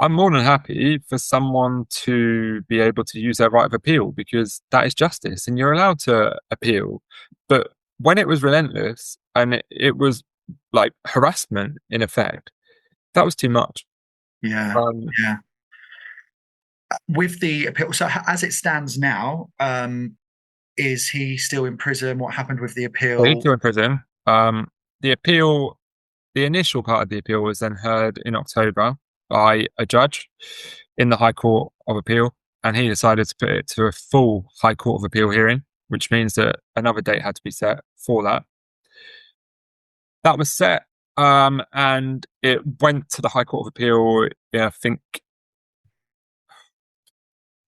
I'm more than happy for someone to be able to use their right of appeal, because that is justice and you're allowed to appeal. But when it was relentless and it was like harassment in effect, that was too much. Yeah. With the appeal, so as it stands now, is he still in prison? What happened with the appeal? He's still in prison. The appeal, the initial part of the appeal was then heard in October by a judge in the High Court of Appeal, and he decided to put it to a full High Court of Appeal hearing, which means that another date had to be set for that. That was set, and it went to the High Court of Appeal, I think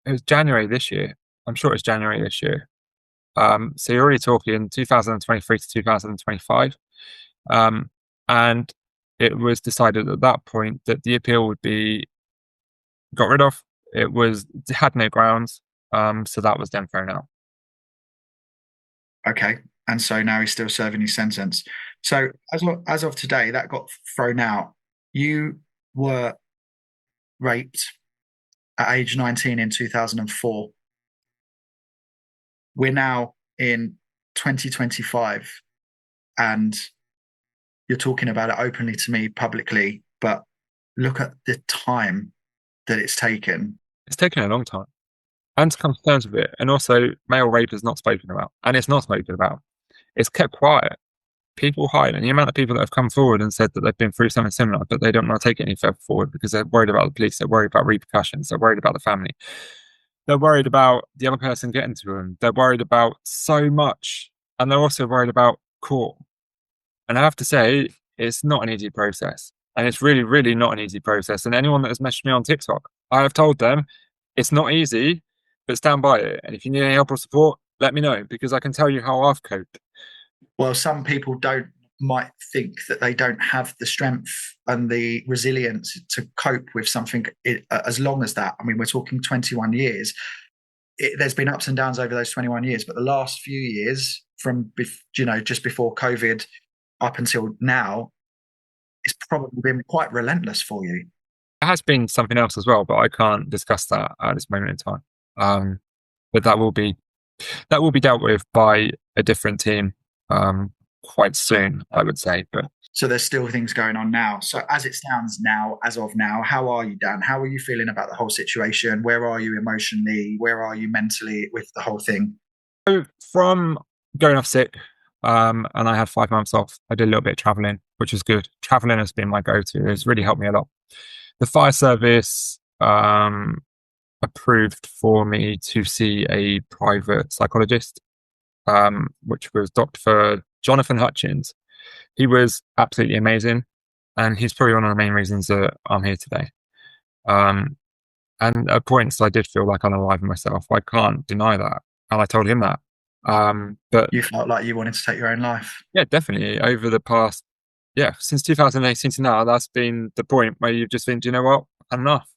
it was January this year. I'm sure it's January this year. So you're already talking 2023 to 2025. And it was decided at that point that the appeal would be got rid of. It had no grounds. So that was then thrown out. Okay. And so now he's still serving his sentence. So as of today, that got thrown out. You were raped at age 19 in 2004. We're now in 2025, and you're talking about it openly to me publicly, but look at the time that it's taken. It's taken a long time. And to come to terms with it. And also, male rape is not spoken about. And it's not spoken about. It's kept quiet. People hide. And the amount of people that have come forward and said that they've been through something similar, but they don't want to take it any further forward because they're worried about the police, they're worried about repercussions, they're worried about the family. They're worried about the other person getting to them. They're worried about so much. And they're also worried about court. And I have to say, it's not an easy process. And it's really, really not an easy process. And anyone that has messaged me on TikTok, I have told them it's not easy, but stand by it. And if you need any help or support, let me know, because I can tell you how I've coped. Well, some people might think that they don't have the strength and the resilience to cope with something as long as that. I mean, we're talking 21 years. There's been ups and downs over those 21 years, but the last few years, from just before COVID up until now, it's probably been quite relentless for you. It has been something else as well, but I can't discuss that at this moment in time. But that will be dealt with by a different team quite soon, I would say. But so there's still things going on now. So as it stands now, as of now, how are you, Dan? How are you feeling about the whole situation? Where are you emotionally? Where are you mentally with the whole thing? So from going off sick, and I had 5 months off, I did a little bit of traveling, which is good. Traveling has been my go-to. It's really helped me a lot. The fire service approved for me to see a private psychologist, which was Dr. Jonathan Hutchins. He was absolutely amazing, and he's probably one of the main reasons that I'm here today. And at points, I did feel like unalive myself. I can't deny that, and I told him that. But You felt like you wanted to take your own life. yeah, definitely over the past, since 2018 to now, that's been the point where you just think, do you know what, enough.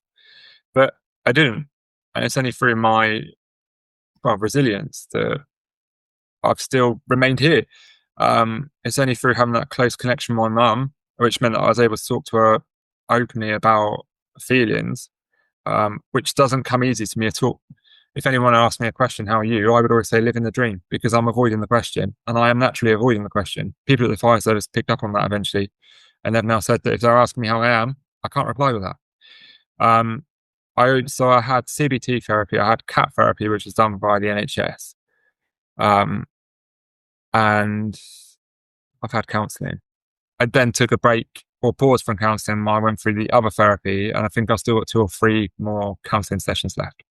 But I didn't, and it's only through my resilience that I've still remained here. It's only through having that close connection with my mum, which meant that I was able to talk to her openly about feelings, which doesn't come easy to me at all. If anyone asked me a question, how are you? I would always say living the dream, because I'm avoiding the question, and I am naturally avoiding the question. People at the fire service picked up on that eventually, and they've now said that if they're asking me how I am, I can't reply with that. I had CBT therapy, I had CAT therapy, which was done by the NHS, and I've had counselling. I then took a break or pause from counselling. I went through the other therapy, and I think I've still got 2 or 3 more counselling sessions left.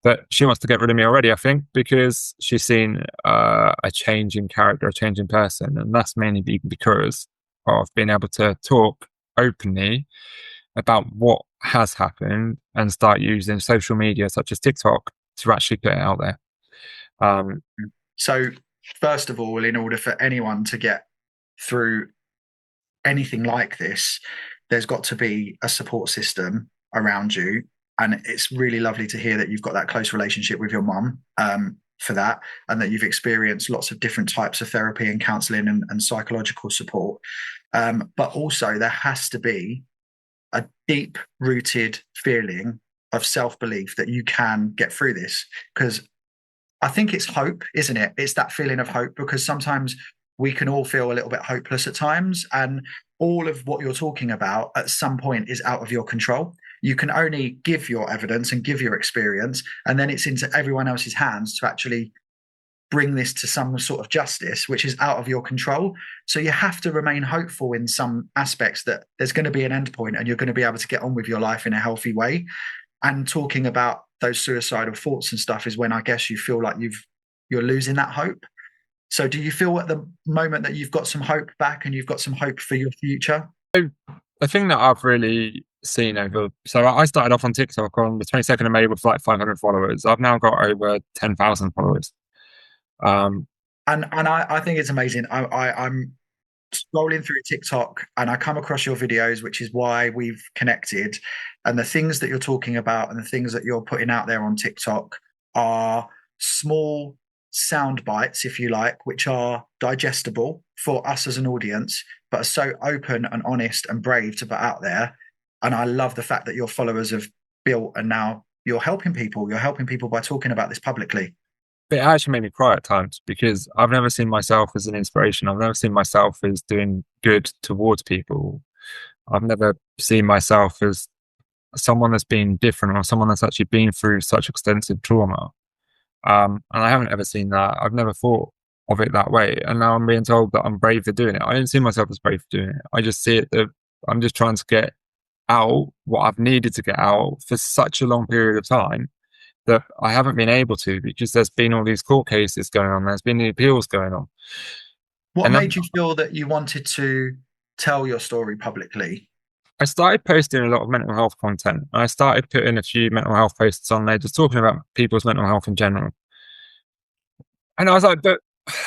But she wants to get rid of me already, I think, because she's seen a change in character, a change in person. And that's mainly because of being able to talk openly about what has happened and start using social media such as TikTok to actually put it out there. So, first of all, in order for anyone to get through anything like this, there's got to be a support system around you. And it's really lovely to hear that you've got that close relationship with your mum for that, and that you've experienced lots of different types of therapy and counselling and psychological support. But also there has to be a deep-rooted feeling of self-belief that you can get through this. Because I think it's hope, isn't it? It's that feeling of hope, because sometimes we can all feel a little bit hopeless at times, and all of what you're talking about at some point is out of your control. You can only give your evidence and give your experience, and then it's into everyone else's hands to actually bring this to some sort of justice, which is out of your control. So you have to remain hopeful in some aspects that there's going to be an end point and you're going to be able to get on with your life in a healthy way. And talking about those suicidal thoughts and stuff is when I guess you feel like you're losing that hope. So do you feel at the moment that you've got some hope back and you've got some hope for your future? The thing that I've really seen so I started off on TikTok on the 22nd of May with like 500 followers. I've now got over 10,000 followers. And I think it's amazing. I'm scrolling through TikTok and I come across your videos, which is why we've connected. And the things that you're talking about and the things that you're putting out there on TikTok are small sound bites, if you like, which are digestible for us as an audience, but are so open and honest and brave to put out there. And I love the fact that your followers have built, and now you're helping people. You're helping people by talking about this publicly. It actually made me cry at times, because I've never seen myself as an inspiration. I've never seen myself as doing good towards people. I've never seen myself as someone that's been different or someone that's actually been through such extensive trauma. And I haven't ever seen that. I've never thought of it that way. And now I'm being told that I'm brave for doing it. I didn't see myself as brave for doing it. I just see it that I'm just trying to get out what I've needed to get out for such a long period of time that I haven't been able to, because there's been all these court cases going on. There's been the appeals going on. What made you feel that you wanted to tell your story publicly? I started posting a lot of mental health content. I started putting a few mental health posts on there, just talking about people's mental health in general. And I was like, but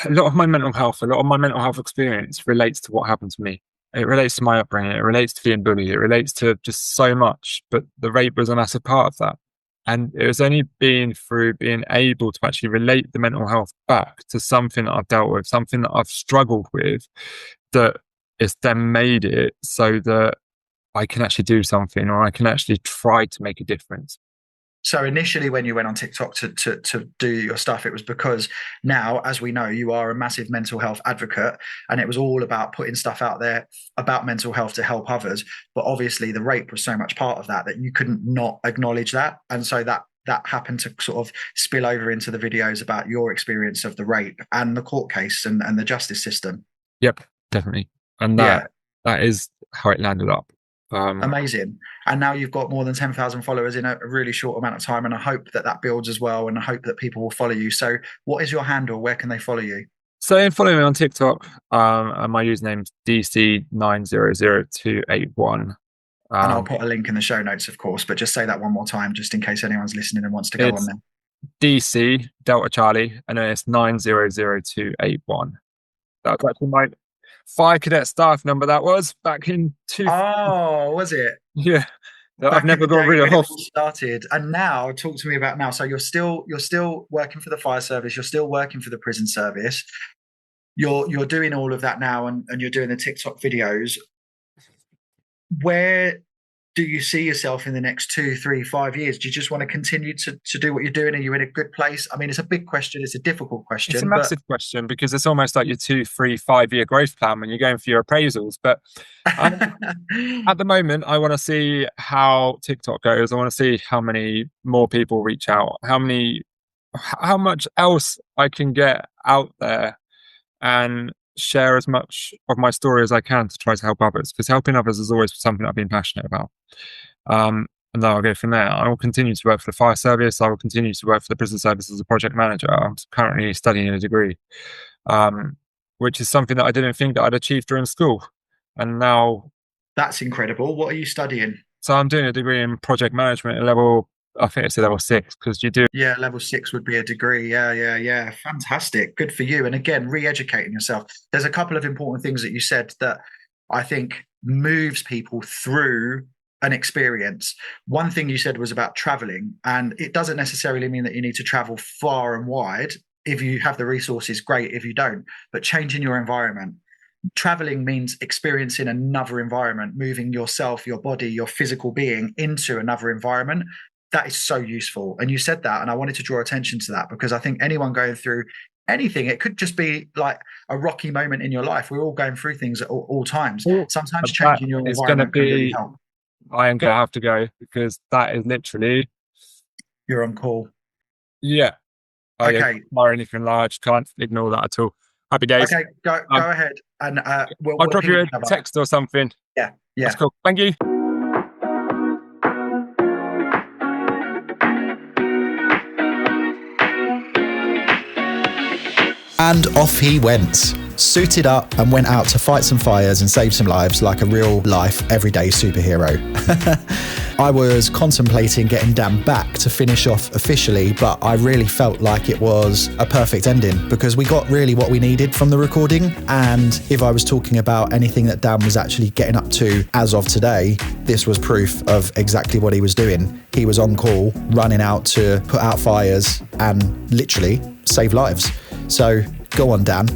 a lot of my mental health experience relates to what happened to me. It relates to my upbringing. It relates to being bullied. It relates to just so much. But the rape was a massive part of that. And it was only through being able to actually relate the mental health back to something that I've dealt with, something that I've struggled with, that it's then made it so that I can actually do something, or I can actually try to make a difference. So initially when you went on TikTok to do your stuff, it was because now, as we know, you are a massive mental health advocate, and it was all about putting stuff out there about mental health to help others. But obviously the rape was so much part of that you couldn't not acknowledge that. And so that happened to sort of spill over into the videos about your experience of the rape and the court case and the justice system. Yep, definitely. And that is how it landed up. Amazing. And now you've got more than 10,000 followers in a really short amount of time. And I hope that builds as well. And I hope that people will follow you. So what is your handle? Where can they follow you? So follow me on TikTok. And my username's DC900281. And I'll put a link in the show notes, of course, but just say that one more time, just in case anyone's listening and wants to go on there. DC Delta Charlie, and then it's 900281. That was actually my fire cadet staff number. That was back in Oh, was it? Yeah, I've never got rid of. Started, and now talk to me about now. So you're still working for the fire service. You're still working for the prison service. You're doing all of that now, and you're doing the TikTok videos. Where do you see yourself in the next 2, 3, 5 years? Do you just want to continue to do what you're doing? Are you in a good place? I mean, it's a big question. It's a difficult question. It's a massive question, because it's almost like your 2, 3, 5 year growth plan when you're going for your appraisals. But at the moment, I want to see how TikTok goes. I want to see how many more people reach out, how much else I can get out there, and share as much of my story as I can to try to help others, because helping others is always something I've been passionate about. And then I'll go from there. I will continue to work for the fire service. I will continue to work for the prison service as a project manager. I'm currently studying a degree, which is something that I didn't think that I'd achieve during school. And now... That's incredible. What are you studying? So I'm doing a degree in project management at level, I think it's a level 6, because you do... Yeah, level 6 would be a degree. Yeah. Fantastic. Good for you. And again, re-educating yourself. There's a couple of important things that you said that I think moves people through an experience. One thing you said was about traveling, and it doesn't necessarily mean that you need to travel far and wide. If you have the resources, great. If you don't, but changing your environment. Traveling means experiencing another environment, moving yourself, your body, your physical being into another environment. That is so useful. And you said that, and I wanted to draw attention to that, because I think anyone going through anything, it could just be like a rocky moment in your life. We're all going through things at all times. Sometimes changing your environment can really help. I am going to have to go, because that is literally... You're on call. Yeah. Okay. Or anything large. Can't ignore that at all. Happy days. Okay, go ahead. And I'll drop you a text or something. Yeah. That's cool. Thank you. And off he went, suited up, and went out to fight some fires and save some lives like a real life, everyday superhero. I was contemplating getting Dan back to finish off officially, but I really felt like it was a perfect ending, because we got really what we needed from the recording. And if I was talking about anything that Dan was actually getting up to as of today, this was proof of exactly what he was doing. He was on call, running out to put out fires and literally save lives. So go on, Dan.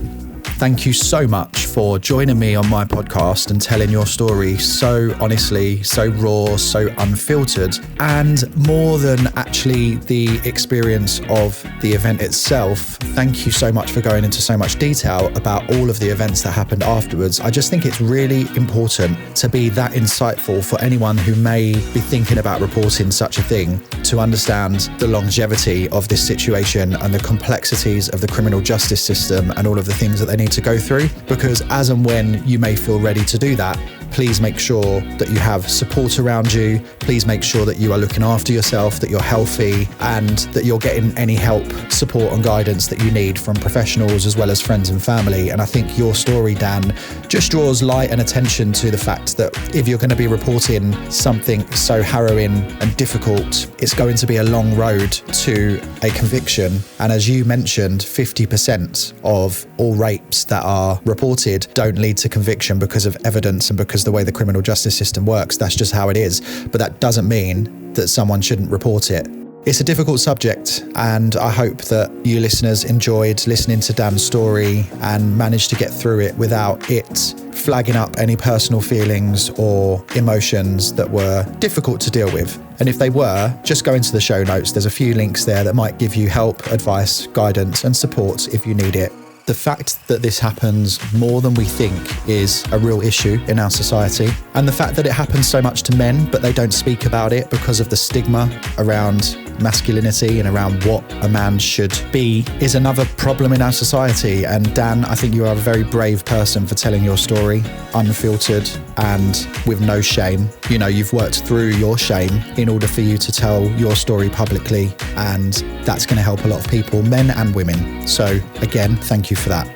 Thank you so much for joining me on my podcast and telling your story so honestly, so raw, so unfiltered, and more than actually the experience of the event itself. Thank you so much for going into so much detail about all of the events that happened afterwards. I just think it's really important to be that insightful for anyone who may be thinking about reporting such a thing, to understand the longevity of this situation and the complexities of the criminal justice system and all of the things that they need to go through. Because as and when you may feel ready to do that, please make sure that you have support around you. Please make sure that you are looking after yourself, that you're healthy, and that you're getting any help, support and guidance that you need from professionals as well as friends and family. And I think your story, Dan, just draws light and attention to the fact that if you're going to be reporting something so harrowing and difficult, it's going to be a long road to a conviction. And as you mentioned, 50% of all rapes that are reported don't lead to conviction because of evidence and because the way the criminal justice system works. That's just how it is. But that doesn't mean that someone shouldn't report it. It's a difficult subject, and I hope that you listeners enjoyed listening to Dan's story and managed to get through it without it flagging up any personal feelings or emotions that were difficult to deal with. And if they were, just go into the show notes. There's a few links there that might give you help, advice, guidance, and support if you need it. The fact that this happens more than we think is a real issue in our society. And the fact that it happens so much to men, but they don't speak about it because of the stigma around masculinity and around what a man should be, is another problem in our society. And Dan, I think you are a very brave person for telling your story, unfiltered and with no shame. You know, you've worked through your shame in order for you to tell your story publicly, and that's going to help a lot of people, men and women. So again, thank you for that.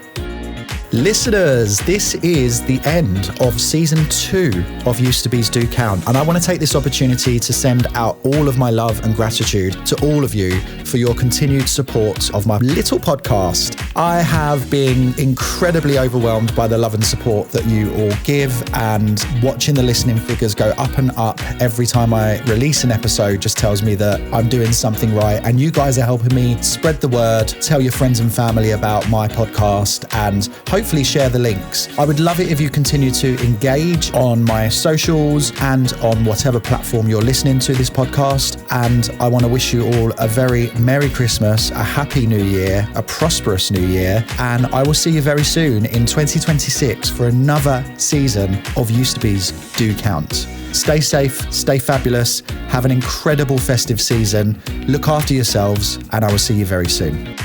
Listeners, this is the end of season 2 of Used to Be's Do Count. And I want to take this opportunity to send out all of my love and gratitude to all of you for your continued support of my little podcast. I have been incredibly overwhelmed by the love and support that you all give, and watching the listening figures go up and up every time I release an episode just tells me that I'm doing something right. And you guys are helping me spread the word, tell your friends and family about my podcast, and hopefully share the links. I would love it if you continue to engage on my socials and on whatever platform you're listening to this podcast. And I want to wish you all a very Merry Christmas, a Happy New Year, a prosperous New Year, and I will see you very soon in 2026 for another season of Used to Be's Do Count. Stay safe, stay fabulous, have an incredible festive season, look after yourselves, and I will see you very soon.